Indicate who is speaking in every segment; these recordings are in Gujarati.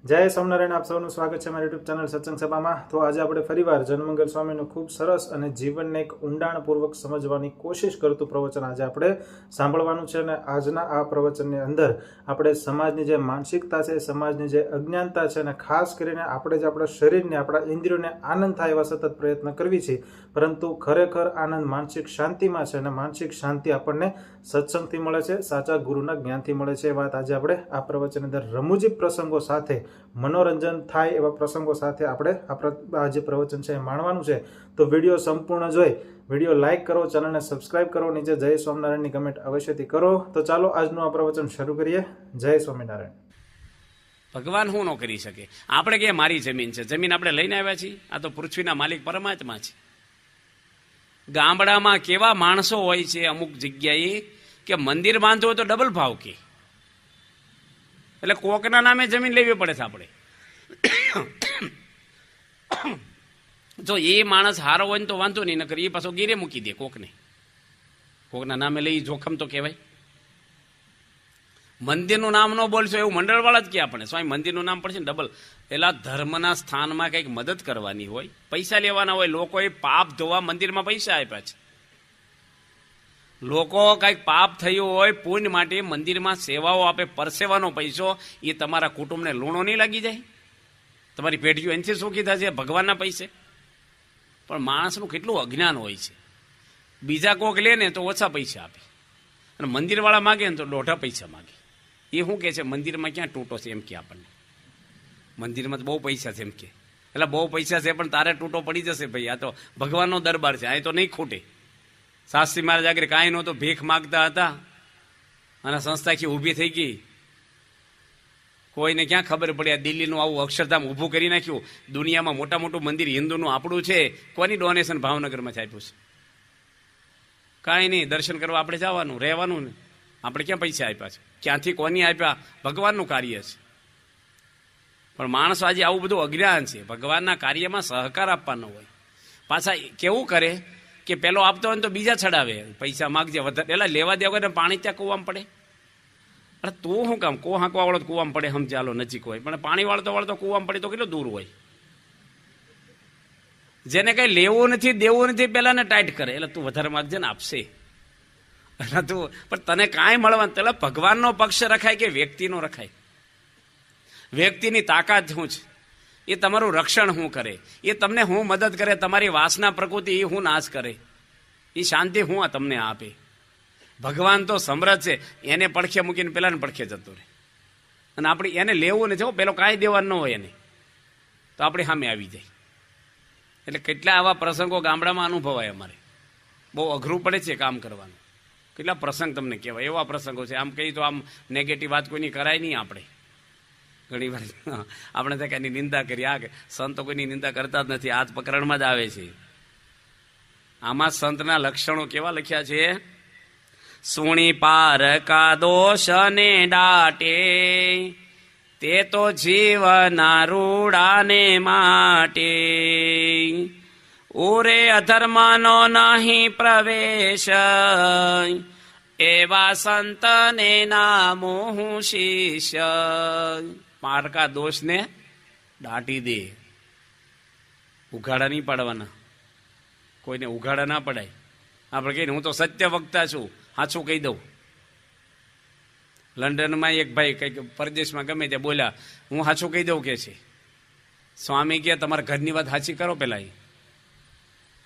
Speaker 1: જય સ્વામિનારાયણ, આપ સૌનું સ્વાગત છે મારી યુટ્યુબ ચેનલ સત્સંગ સભામાં। તો આજે આપણે ફરીવાર જનમંગલ સ્વામીનું ખૂબ સરસ અને જીવનને એક ઊંડાણપૂર્વક સમજવાની કોશિશ કરતું પ્રવચન આજે આપણે સાંભળવાનું છે। અને આજના આ પ્રવચનની અંદર આપણે સમાજની જે માનસિકતા છે, સમાજની જે અજ્ઞાનતા છે, અને ખાસ કરીને આપણે જે આપણા શરીરને, આપણા ઇન્દ્રિયોને આનંદ થાય એવા સતત પ્રયત્ન કરવી છે, પરંતુ ખરેખર આનંદ માનસિક શાંતિમાં છે, અને માનસિક શાંતિ આપણને સત્સંગથી મળે છે, સાચા ગુરુના જ્ઞાનથી મળે છે। એ વાત આજે આપણે આ પ્રવચનની અંદર રમૂજી પ્રસંગો સાથે, મનોરંજન થાય એવા પ્રસંગો સાથે આપણે આ જે પ્રવચન છે એ માણવાનું છે। તો વિડીયો સંપૂર્ણ જોઈ વિડીયો લાઇક કરો, ચેનલને સબસ્ક્રાઇબ કરો, નીચે જય સ્વામિનારાયણની કમેન્ટ અવશ્યથી કરો। તો ચાલો આજનું આ પ્રવચન શરૂ કરીએ। જય સ્વામિનારાયણ।
Speaker 2: ભગવાન શું ન કરી શકે? આપણે કે મારી જમીન છે, જમીન આપણે લઈને આવ્યા છીએ? આ તો પૃથ્વીના માલિક પરમાત્મા છે। ગામડામાં કેવા માણસો હોય છે અમુક જગ્યાએ કે મંદિર બાંધવું હોય તો ડબલ ભાવ કે, એટલે કોકના નામે જમીન લેવી પડે છે આપણે। જો એ માણસ હારો હોય ને તો વાંધો નહીં, નકર એ પાછો ગીરે મૂકી દે કોકના નામે લઈ, જોખમ તો કહેવાય। મંદિરનું નામ ન બોલશો એવું મંડળવાળા જ કે આપણે સ્વામી મંદિરનું નામ પડશે ને ડબલ। પેલા ધર્મના સ્થાનમાં કંઈક મદદ કરવાની હોય, પૈસા લેવાના હોય। લોકોએ પાપ ધોવા મંદિરમાં પૈસા આપ્યા છે। લોકો કંઈક પાપ થયું હોય, પુણ્ય માટે મંદિરમાં સેવાઓ આપે, પરસેવાનો પૈસો એ તમારા કુટુંબને લૂણો નહીં લાગી જાય? તમારી પેઢીઓ એનાથી સુખી થશે ભગવાનના પૈસે? પણ માણસનું કેટલું અજ્ઞાન હોય છે। બીજા કોક લે ને તો ઓછા પૈસા આપે, અને મંદિરવાળા માગે ને તો દોઢા પૈસા માગે। એ શું કહે છે? મંદિરમાં ક્યાં તૂટો છે એમ કે આપણને? મંદિરમાં તો બહુ પૈસા છે એમ કે, એટલે બહુ પૈસા છે પણ તારે તૂટો પડી જશે ભાઈ, આ તો ભગવાનનો દરબાર છે, આ તો નહીં ખૂટે। શાસ્ત્રી મહારાજ આગળ કાંઈ નહોતું, ભીખ માગતા હતા અને સંસ્થા આખી ઊભી થઈ ગઈ। કોઈને ક્યાં ખબર પડી? આ દિલ્હીનું આવું અક્ષરધામ ઊભું કરી નાખ્યું। દુનિયામાં મોટા મોટું મંદિર હિન્દુનું આપણું છે, કોની ડોનેશન ભાવનગરમાં આપ્યું છે? કાંઈ નહીં, દર્શન કરવા આપણે જવાનું, રહેવાનું ને, આપણે ક્યાં પૈસા આપ્યા છે? ક્યાંથી કોની આપ્યા? ભગવાનનું કાર્ય છે। પણ માણસો આજે આવું બધું અજ્ઞાન છે, ભગવાનના કાર્યમાં સહકાર આપવાનો હોય। પાછા કેવું કરે કે પેલો આપતો હોય ને તો બીજા ચડાવે, પૈસા માગજે વધારે, એટલે લેવા દેવા વગર પાણી ત્યાં કૂવામાં પડે। અરે તું શું કામ? કો હાંકવા વાળો કૂવામાં પડે, સમજાલો નજીક હોય, પણ પાણી વાળતો કૂવામાં પડે તો કેટલું દૂર હોય? જેને કઈ લેવું નથી, દેવું નથી, પેલા ને ટાઈટ કરે, એટલે તું વધારે માગજે ને આપશે। તું પણ તને કાંઈ મળવાનું? એટલે ભગવાનનો પક્ષ રખાય કે વ્યક્તિનો રખાય? વ્યક્તિની તાકાત શું છે? એ તમારું રક્ષણ શું કરે? એ તમને શું મદદ કરે? તમારી વાસના પ્રકૃતિ એ શું નાશ કરે? એ શાંતિ શું તમને આપે? ભગવાન તો સમૃદ્ધ છે, એને પડખે મૂકીને પેલાને પડખે જતો રહે, અને આપણે એને લેવું નથી, પેલો કાંઈ દેવાનું ન હોય એને, તો આપણે સામે આવી જાય। એટલે કેટલા આવા પ્રસંગો ગામડામાં અનુભવાય અમારે, બહુ અઘરું પડે છે કામ કરવાનું। કેટલા પ્રસંગ તમને કહેવાય, એવા પ્રસંગો છે। આમ કહી તો આમ નેગેટિવ વાત કોઈની કરાય નહીં આપણે। ઘણી વાર આપણે તો એની નિંદા કરી, આ સંતો કોઈની નિંદા કરતા જ નથી, આ પ્રકરણમાં જ આવે છે। આમાં સંતના લક્ષણો કેવા લખ્યા છે? સુણી પારકા દોષ ને ડાટે, તે તો જીવના રૂડાને માટે, ઉરે અધર્મનો નહીં પ્રવેશ, એવા સંતને નામો હું શિષ્ય। પારકા દોષને દાટી દે, ઉઘાડા નહીં પાડવાના, કોઈને ઉઘાડા ના પડાય। આપણે કહીને હું તો સત્ય વક્તા છું, સાચું કહી દઉં। લંડનમાં એક ભાઈ કંઈક પરદેશમાં ગમે ત્યાં બોલ્યા, હું સાચું કહી દઉં કે છે। સ્વામી કે તમારા ઘરની વાત સાચી કરો પેલા,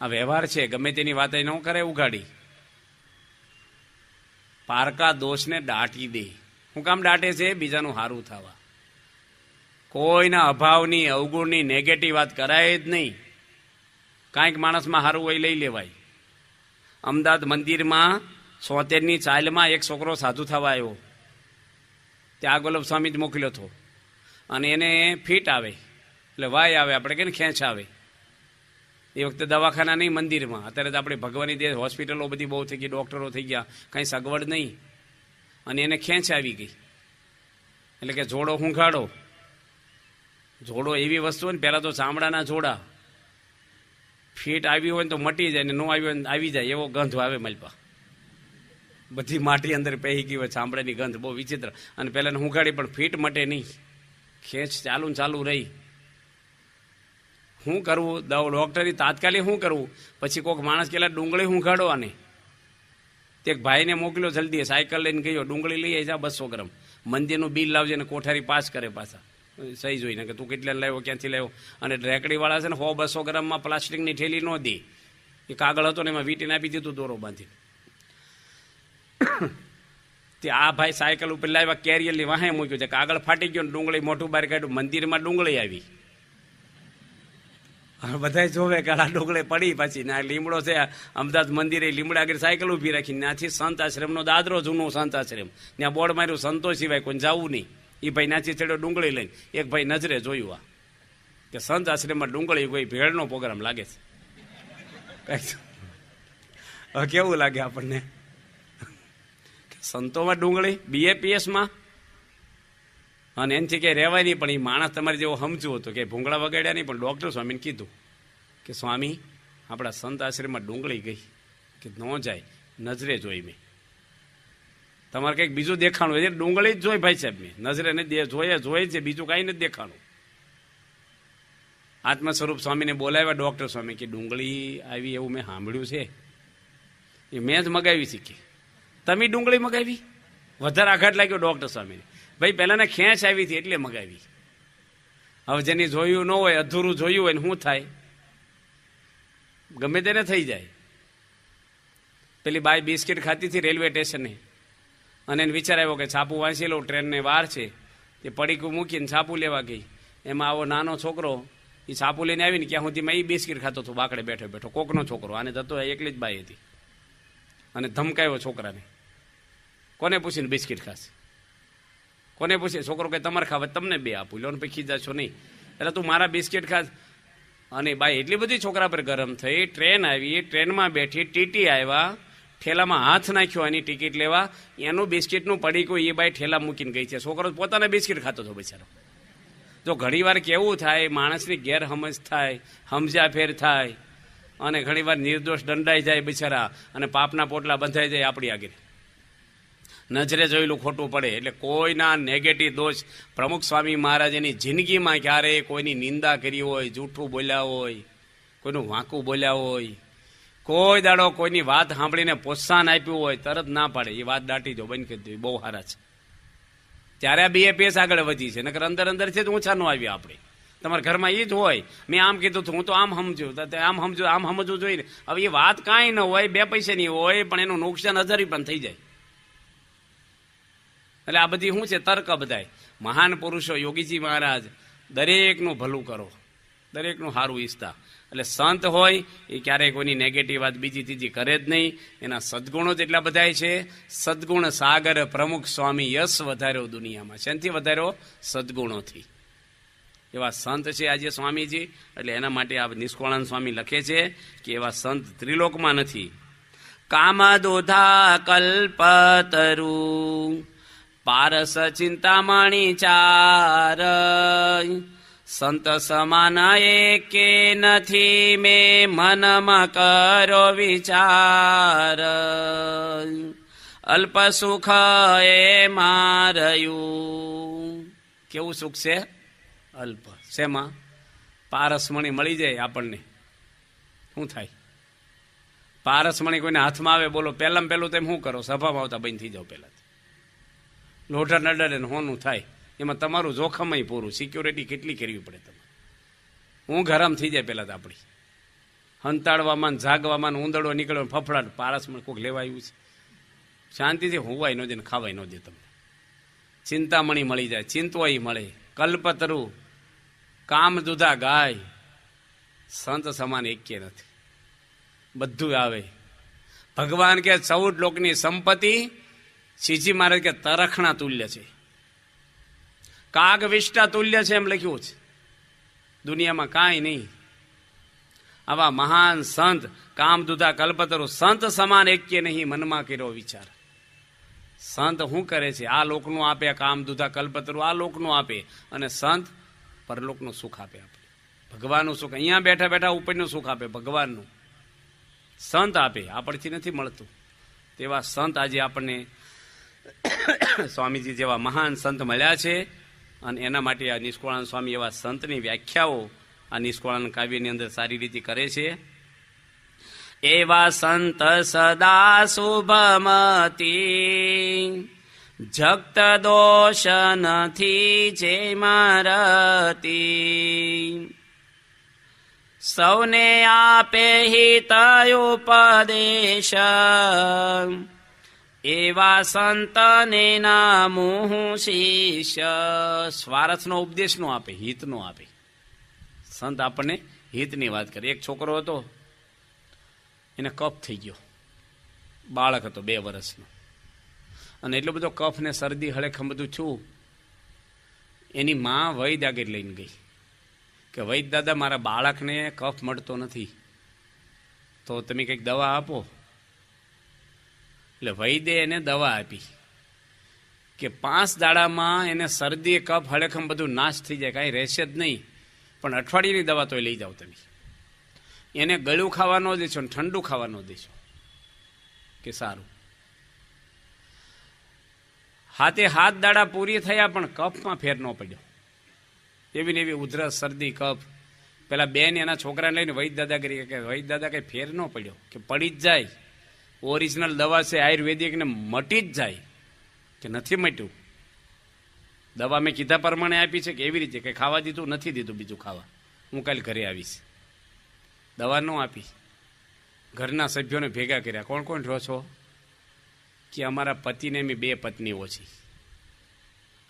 Speaker 2: આ વ્યવહાર છે, ગમે તેની વાત ન કરે ઉઘાડી। પારકા દોષને દાટી દે। હું કામ દાટે છે? બીજાનું સારું થવા। કોઈના અભાવની, અવગુણની, નેગેટિવ વાત કરાય જ નહીં। કાંઈક માણસમાં સારું હોય લઈ લેવાય। અમદાવાદ મંદિરમાં 73ની ચાલમાં એક છોકરો સાધુ થવા આવ્યો, ત્યાં ગોલબ સ્વામી જ મોકલ્યો હતો, અને એને ફીટ આવે, એટલે વાય આવે, આપણે કે ખેંચ આવે। એ વખતે દવાખાના નહીં મંદિરમાં, અત્યારે તો આપણે ભગવાનની દે હોસ્પિટલો બધી બહુ થઈ ગઈ, ડૉક્ટરો થઈ ગયા, કંઈ સગવડ નહીં, અને એને ખેંચ આવી ગઈ। એટલે કે જોડો હુંઘાડો। જોડો એવી વસ્તુ હોય ને, પહેલાં તો ચામડાના જોડા, ફીટ આવી હોય ને તો મટી જાય, ને ન આવી હોય ને આવી જાય, એવો ગંધ આવે મલપા। બધી માટી અંદર પહેરી ગઈ હોય, ચામડાની ગંધ બહુ વિચિત્ર, અને પહેલાં હુંઘાડી પણ ફીટ મટે નહીં। ખેંચ ચાલુ ને ચાલુ રહી. શું કરવું? ડોક્ટરી તાત્કાલિક શું કરવું? પછી કોઈક માણસ કેલા ડુંગળી હું કાઢવાની. તે એક ભાઈને મોકલ્યો જલ્દી, સાયકલ લઈને ગયો, ડુંગળી લઈ આવી જા 200 ગ્રામ, મંદિરનું બિલ લાવજે ને કોઠારી પાસ કરે પાછા સહી જોઈને કે તું કેટલા લાવ્યો, ક્યાંથી લાવ્યો. અને રેકડીવાળા છે ને 100-200 ગ્રામમાં પ્લાસ્ટિકની થેલી ન દે, એ કાગળ હતો ને એમાં વીટીને આપી દીધું દોરો બાંધી. તે આ ભાઈ સાયકલ ઉપર લાવ્યા, કેરિયરની વાહે મૂક્યું છે, કાગળ ફાટી ગયો ને ડુંગળી મોટું બહાર કાઢ્યું, મંદિરમાં ડુંગળી આવી. બધા જોવે કે આ ડુંગળી પડી પાછી ને આ લીમડો છે. અમદાવાદ મંદિરે લીમડા આગળ સાયકલ ઊભી રાખી, ત્યાંથી સંત આશ્રમનો દાદરો, જૂનું સંત આશ્રમ, ત્યાં બોર્ડ માર્યું સંતો સિવાય કોઈ જવું નહીં. એ ભાઈ નાચી ચડ્યો ડુંગળી લઈને, એક ભાઈ નજરે જોયું આ કે સંત આશ્રમમાં ડુંગળી, કોઈ ભેળનો પ્રોગ્રામ લાગે છે. હવે કેવું લાગે આપણને? સંતોમાં ડુંગળી, BAPSમાં, અને એનાથી કંઈ રહેવાય નહીં. પણ એ માણસ તમારે જેવો સમજવું હતું કે ભૂંગળા વગાડ્યા નહીં, પણ ડૉક્ટર સ્વામીને કીધું કે સ્વામી આપણા સંત આશ્રમમાં ડુંગળી ગઈ, કે ન જાય, નજરે જોઈ મેં. તમારે કંઈક બીજું દેખાણું હોય, ડુંગળી જ જોઈ ભાઈ સાહેબ, મેં નજરે નથી જોઈ છે, બીજું કાંઈ નથી દેખાણું. આત્મ સ્વરૂપ સ્વામીને બોલાવ્યા ડૉક્ટર સ્વામી કે ડુંગળી આવી એવું મેં સાંભળ્યું છે, એ મેં જ મગાવી શીખી. તમે ડુંગળી મગાવી? વધારે આઘાત લાગ્યો ડૉક્ટર સ્વામીને. ભાઈ પહેલાંને ખેંચ આવી હતી એટલે મગાવી. હવે જેની જોયું ન હોય, અધૂરું જોયું હોય ને શું થાય? ગમે તેને થઈ જાય. પેલી બાઈ બિસ્કિટ ખાતી હતી રેલવે સ્ટેશને, અને એને વિચાર આવ્યો કે છાપું વાંચી લઉં, ટ્રેનને વાર છે. તે પડીકું મૂકીને છાપું લેવા ગઈ. એમાં આવો નાનો છોકરો એ છાપું લઈને આવીને ક્યાં સુધીમાં એ બિસ્કિટ ખાતો હતો, બાકડે બેઠો બેઠો. કોકનો છોકરો, આને થતો એકલી જ બાઈ હતી, અને ધમકાવ્યો છોકરાને. કોને પૂછીને બિસ્કિટ ખાશે? કોને પૂછે? છોકરો કે તમારે ખાવા, તમને બે આપું, લો ને પછી ખીજાશો નહીં, એટલે તું મારા બિસ્કિટ ખાસ. અને બાઈ એટલી બધી છોકરા પર ગરમ થઈ. ટ્રેન આવી, ટ્રેનમાં બેઠી, ટીટી આવ્યા, ઠેલામાં હાથ નાખ્યો એની ટિકિટ લેવા, એનું બિસ્કિટનું પડીકું એ બાઈ ઠેલા મૂકીને ગઈ છે. છોકરો પોતાના બિસ્કિટ ખાતો હતો બિચારો. જો ઘણીવાર કેવું થાય, માણસની ગેરસમજ થાય, સમજ્યા ફેર થાય, અને ઘણીવાર નિર્દોષ દંડાઈ જાય બિચારા, અને પાપના પોટલા બંધાઈ જાય આપણી આગળ. નજરે જોયેલું ખોટું પડે. એટલે કોઈના નેગેટિવ દોષ પ્રમુખ સ્વામી મહારાજની જિંદગીમાં ક્યારેય કોઈની નિંદા કરી હોય, જૂઠું બોલ્યા હોય, કોઈનું વાંકું બોલ્યા હોય, કોઈ દાડો કોઈની વાત સાંભળીને પ્રોત્સાહન આપ્યું હોય, તરત ના પાડે, એ વાત દાટી દો, બંધ કરી દો, બહુ સારા છે. ત્યારે આ BAPS આગળ વધી છે. નકર અંદર અંદર છે તો ઊંચા ન આવ્યા આપણે. તમારા ઘરમાં એ જ હોય, મેં આમ કીધું હતું, હું તો આમ સમજ્યું, આમ સમજવું જોઈએ. હવે એ વાત કાંઈ ન હોય, 2 પૈસાની હોય, પણ એનું નુકસાન 1000 પણ થઈ જાય. એટલે આ બધી શું છે? તર્ક બધાય. મહાન પુરુષો, યોગીજી મહારાજ, દરેકનું ભલું કરો, દરેકનું સારું ઈચ્છતા. એટલે સંત હોય એ ક્યારેય કોઈની નેગેટિવ વાત બીજી ત્રીજી કરે જ નહીં. એના સદગુણો જ એટલા બધાય છે. સદગુણ સાગર પ્રમુખ સ્વામી યશ વધાર્યો દુનિયામાં. શેનથી વધાર્યો? સદગુણોથી. એવા સંત છે આજે સ્વામીજી. એટલે એના માટે આ નિષ્કોળાનંદ સ્વામી લખે છે કે એવા સંત ત્રિલોકમાં નથી. કામદોધા કલ્પતરુ પારસ ચિંતામણી ચાર, સંત સમાન એકે નથી, મેં મનમાં કરો વિચાર. અલ્પ સુખ એ માર્યું. કેવું સુખ છે? અલ્પ. શેમાં? પારસમણી મળી જાય આપણને. શું થાય? પારસમણી કોઈને હાથમાં આવે, બોલો પહેલાં પહેલું તેમ શું કરો? સભામાં આવતા બંધ થઈ જાઓ. પહેલાં લોઢા નડે ને હોનું થાય, એમાં તમારું જોખમય પૂરું. સિક્યોરિટી કેટલી કરવી પડે તમારે. ઊંઘ હરામ થઈ જાય પહેલાં તો આપણી. હંતાડવામાં, જાગવામાં, ઊંદડો નીકળવાનો ફફડાટ. પારસમાં કોઈક લેવા આવ્યું છે, શાંતિથી હોવાય ન દે ને ખાવાય ન દે તમને. ચિંતામણી મળી જાય, ચિંતવાય મળે. કલ્પતરુ, કામ દુધા ગાય, સંત સમાન એકે નથી. બધું આવે. ભગવાન કે 14 લોકની સંપત્તિ, શ્રીજી મહારાજ કે તરખણા તુલ્ય છે, કાગ વિષ્ટા તુલ્ય છે, એમ લખ્યું છે. દુનિયામાં કાંઈ નહીં. આવા મહાન સંત, કામદુધા કલ્પતરુ, સંત સમાન એકે નહીં, મનમાં કર્યો વિચાર. સંત શું કરે છે? આ લોકનું આપે, કામદુધા કલ્પતરુ આ લોકનું આપે, અને સંત પરલોકનું સુખ આપે. આપણે ભગવાનનું સુખ અહીંયા બેઠા બેઠા ઉપરનું સુખ આપે, ભગવાનનું. સંત આપે, આપણથી નથી મળતું. તેવા સંત આજે આપણને સ્વામીજી જેવા મહાન સંત મળ્યા છે. અને એના માટે આ નિષ્કુળાનંદ સ્વામી એવા સંતની વ્યાખ્યાઓ આ નિષ્કુળાનંદ કાવ્યની અંદર સારી રીતે કરે છે. એવા સંત સદા શુભમતી જગત દોષ નથી જે મારતી સૌને આપે હિત ઉપદેશ એવા સંતને નામું શિષ્ય. સ્વાર્થનો ઉપદેશ નો આપે, હિત નો આપે. સંત આપણને હિતની વાત કરે. એક છોકરો હતો, એને કફ થઈ ગયો, બાળક હતો 2 વર્ષનો, અને એટલો બધો કફ ને શરદી હળેખમ બધું છું. એની માં વૈદ આગળ લઈને ગઈ કે વૈદ દાદા, મારા બાળકને કફ મળતો નથી, તો તમે કંઈક દવા આપો. એટલે વૈદે એને દવા આપી કે 5 દાડામાં એને શરદી કફ હળેખમ બધું નાશ થઈ જાય, કાંઈ રહેશે જ નહીં, પણ અઠવાડિયાની દવા તો લઈ જાઓ તમે. એને ગળું ખાવા ન દેશો ને ઠંડુ ખાવા ન દેશો. કે સારું. 7 દાડા પૂરી થયા પણ કફમાં ફેર ન પડ્યો. એવી ને એવી ઉધરસ, શરદી, કફ. પેલા બેન એના છોકરાને લઈને વૈદ દાદા કરી કે વૈદ દાદા કઈ ફેર ન પડ્યો, કે પડી જ જાય, ઓરિજિનલ દવા છે આયુર્વેદિક ને મટી જ જાય. કે નથી મટ્યું, દવા મેં કીધા પ્રમાણે આપી છે. કે એવી રીતે કે ખાવા દીધું નથી, દીધું બીજું ખાવા, હું કાલે ઘરે આવીશ. દવા ન આપી. ઘરના સભ્યોને ભેગા કર્યા, કોણ કોણ રહો છો? કે અમારા પતિને મેં 2 પત્નીઓ છે,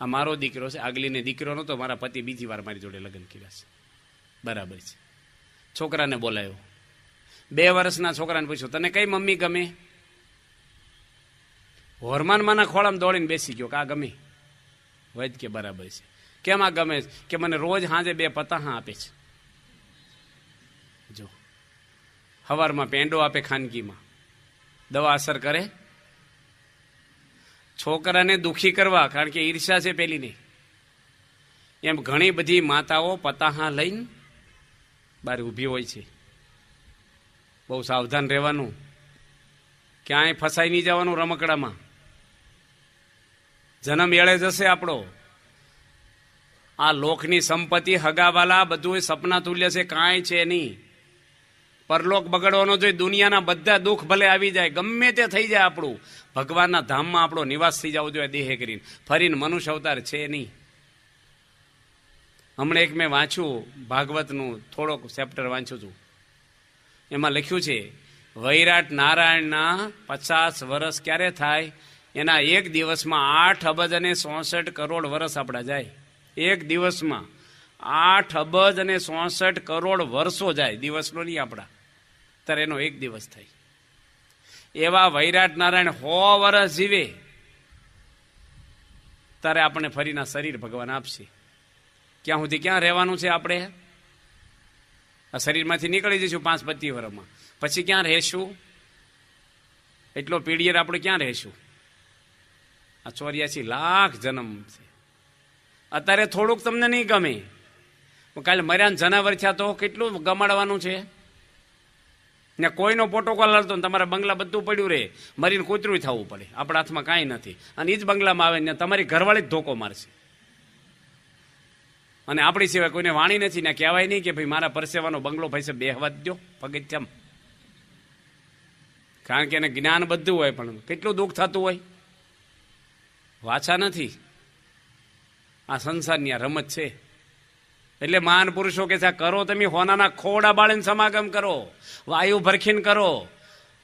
Speaker 2: આ મારો દીકરો છે, આગલીને દીકરો નહોતો, મારા પતિ બીજી વાર મારી જોડે લગ્ન કર્યા છે. બરાબર છે. છોકરાને બોલાયો, 2 વર્ષના છોકરાને પૂછ્યું, તને કઈ મમ્મી ગમે? હોરમાનમાંના ખોળામાં દોડીને બેસી ગયો કે આ ગમે. વૈદ કે બરાબર છે. કેમ આ ગમે? કે મને રોજ સાંજે 2 પતાહા આપે છે. જો સવારમાં પેંડો આપે ખાનગીમાં. દવા અસર કરે? છોકરાને દુખી કરવા, કારણ કે ઈર્ષા છે પેલીને. એમ ઘણી બધી માતાઓ પતાહા લઈને બહાર ઊભી હોય છે. બહુ સાવધાન રહેવાનું, ક્યાંય ફસાઈ નહીં જવાનું રમકડામાં. જન્મ એળે જશે આપણો. આ લોકની સંપત્તિ, હગાવાલા, બધું સપના તુલ્ય છે, કાંઈ છે નહીં. પરલોક બગડવાનો જોઈએ. દુનિયાના બધા દુઃખ ભલે આવી જાય, ગમે તે થઈ જાય, આપણું ભગવાનના ધામમાં આપણો નિવાસ થઈ જવો જોઈએ દેહે કરીને. ફરીને મનુષ્ય અવતાર છે નહીં. હમણાં એક મેં વાંચ્યું ભાગવતનું થોડોક ચેપ્ટર વાંચ્યું હતું. એમાં લખ્યું છે વૈરાટ નારાયણના 50 વર્ષ ક્યારે થાય? એના એક દિવસમાં 8 અબજ અને 64 કરોડ વર્ષ આપણા જાય. એક દિવસમાં 8 અબજ અને 64 કરોડ વર્ષો જાય, દિવસનો નહીં આપણા. ત્યારે એનો એક દિવસ થાય. એવા વૈરાટ નારાયણ 100 વર્ષ જીવે ત્યારે આપણને ફરીના શરીર ભગવાન આપશે. ક્યાં સુધી ક્યાં રહેવાનું છે આપણે? આ શરીરમાંથી નીકળી જઈશું 5-25 વર્ષમાં, પછી ક્યાં રહેશું? એટલો પીડિયર આપણે ક્યાં રહેશું? આ 84 લાખ જન્મ છે. અત્યારે થોડુંક તમને નહીં ગમે, કાલે મર્યાન જનાવર થયા તો કેટલું ગમાડવાનું છે ને. કોઈનો પ્રોટોકોલ હાલતો ને તમારા બંગલા બધું પડ્યું રહે, મરીને કૂતરું થવું પડે. આપણા હાથમાં કાંઈ નથી. અને એ જ બંગલામાં આવે ને તમારી ઘરવાળી જ ધોકો મારશે. અને આપણી સિવાય કોઈને વાણી નથી ને કહેવાય નહીં કે ભાઈ મારા પરસેવાનો બંગલો પૈસે બેહવા જ દો પગથિયામાં. કારણ કે એને જ્ઞાન બધું હોય, પણ કેટલું દુઃખ થતું હોય. વાછા નથી. આ સંસારની આ રમત છે. એટલે મહાન પુરુષો કે છે કરો તમે હોનાના ખોડા બાળીને સમાગમ કરો, વાયુ ભરખીને કરો,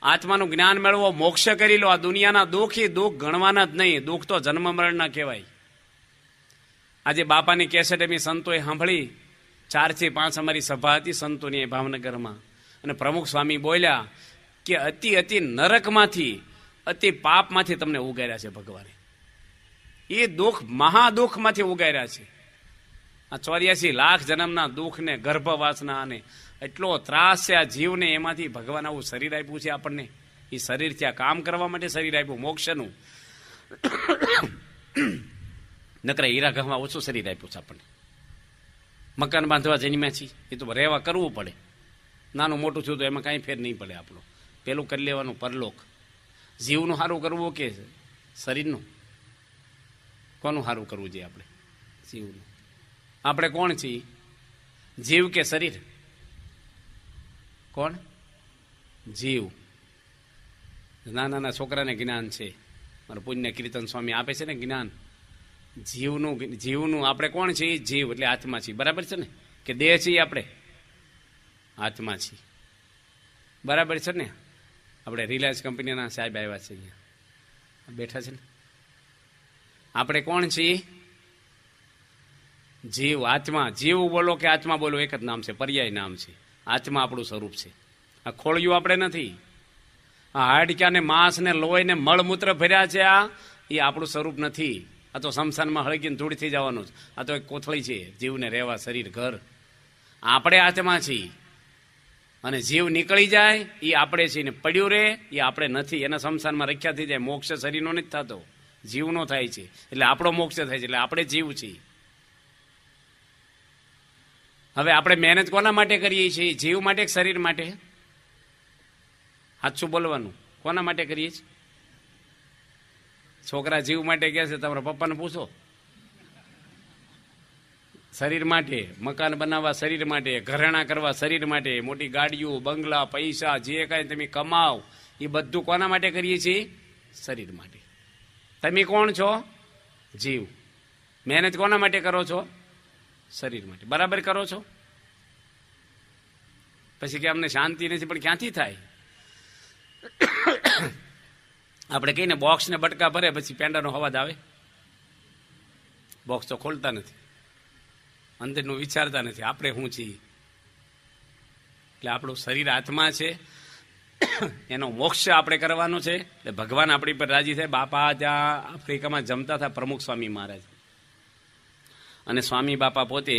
Speaker 2: આત્માનું જ્ઞાન મેળવો, મોક્ષ કરી લો. આ દુનિયાના દુઃખ એ દુઃખ ગણવાના જ નહીં. દુઃખ તો જન્મ મરણના કહેવાય. આજે બાપાની કેસેટ એમ સંતોએ સાંભળી. 4 થી 5 અમારી સભા હતી સંતોની ભાવનગરમાં, અને પ્રમુખ સ્વામી બોલ્યા કે અતિ અતિ નરકમાંથી, અતિ પાપમાંથી તમને ઉગાર્યા છે ભગવાને. એ દુઃખ મહાદુઃખમાંથી ઉગાર્યા છે. આ 84 લાખ જન્મના દુઃખને, ગર્ભવાસના અને એટલો ત્રાસ છે આ જીવને, એમાંથી ભગવાન આવું શરીર આપ્યું છે આપણને. એ શરીરથી આ કામ કરવા માટે શરીર આપ્યું, મોક્ષનું. નકરા હીરા ઘરમાં ઓછું શરીર આપ્યું છે આપણને. મકાન બાંધવા જન્મ્યા છીએ, એ તો રહેવા કરવું પડે. નાનું મોટું થયું તો એમાં કાંઈ ફેર નહીં પડે આપણો. પેલું કરી લેવાનું પરલોક. જીવનું સારું કરવું કે શરીરનું? કોનું સારું કરવું જોઈએ આપણે? જીવનું. આપણે કોણ છીએ? જીવ કે શરીર? કોણ? જીવ. નાના છોકરાને જ્ઞાન છે, મારા પુણ્ય કીર્તન સ્વામી આપે છે ને જ્ઞાન. જીવનું આપણે કોણ છીએ? જીવ એટલે આત્મા છીએ. બરાબર છે ને? કે દેહ છીએ આપણે? આત્મા છીએ. બરાબર છે ને? આપણે રિલાયન્સ કંપનીના સાહેબ આવ્યા છે, અહીંયા બેઠા છે ને. આપણે કોણ છીએ? જીવ, આત્મા. જીવ બોલો કે આત્મા બોલો એક જ નામ છે, પર્યાય નામ છે. આત્મા આપણું સ્વરૂપ છે. આ ખોળિયું આપણે નથી. આ હાડક્યા ને માંસ ને લોહી ને મળમૂત્ર ભર્યા છે, આ એ આપણું સ્વરૂપ નથી. આ તો શમશાનમાં હળગીને ધૂળ થઈ જવાનું છે. આ તો એક કોથળી છે, જીવને રહેવા શરીર ઘર. આપણે આત્મા છીએ. અને જીવ નીકળી જાય એ આપણે છીએ, ને પડ્યું રહે એ આપણે નથી. એના શમશાનમાં રખ્યા થઈ જાય. મોક્ષ શરીરનો નથી થતો, જીવનો થાય છે. એટલે આપણો મોક્ષ થાય છે. એટલે આપણે જીવ છીએ. હવે આપણે મહેનત કોના માટે કરીએ છીએ? જીવ માટે કે શરીર માટે? સાચું બોલવાનું. કોના માટે કરીએ છીએ? છોકરા જીવ માટે કહે છે, તમારા પપ્પાને પૂછો. શરીર માટે. મકાન બનાવવા શરીર માટે, ઘરેણા કરવા શરીર માટે, મોટી ગાડીઓ, બંગલા, પૈસા જે કાંઈ તમે કમાવ એ બધું કોના માટે કરીએ છીએ? શરીર માટે. તમે કોણ છો? જીવ. મહેનત કોના માટે કરો છો? શરીર માટે. બરાબર કરો છો? પછી કે અમને શાંતિ નથી, પણ ક્યાંથી થાય? આપણે કહીને બોક્સ ને બટકા ભરે, પછી પેંડાનો અવાજ આવે. બોક્સ તો ખોલતા નથી, અંદરનું વિચારતા નથી આપણે શું છીએ. એટલે આપણું શરીર આત્મા છે, એનો મોક્ષ આપણે કરવાનો છે. એટલે ભગવાન આપણી પર રાજી થાય. બાપા ત્યાં આફ્રિકામાં જમતા હતા, પ્રમુખ સ્વામી મહારાજ. અને સ્વામી બાપા પોતે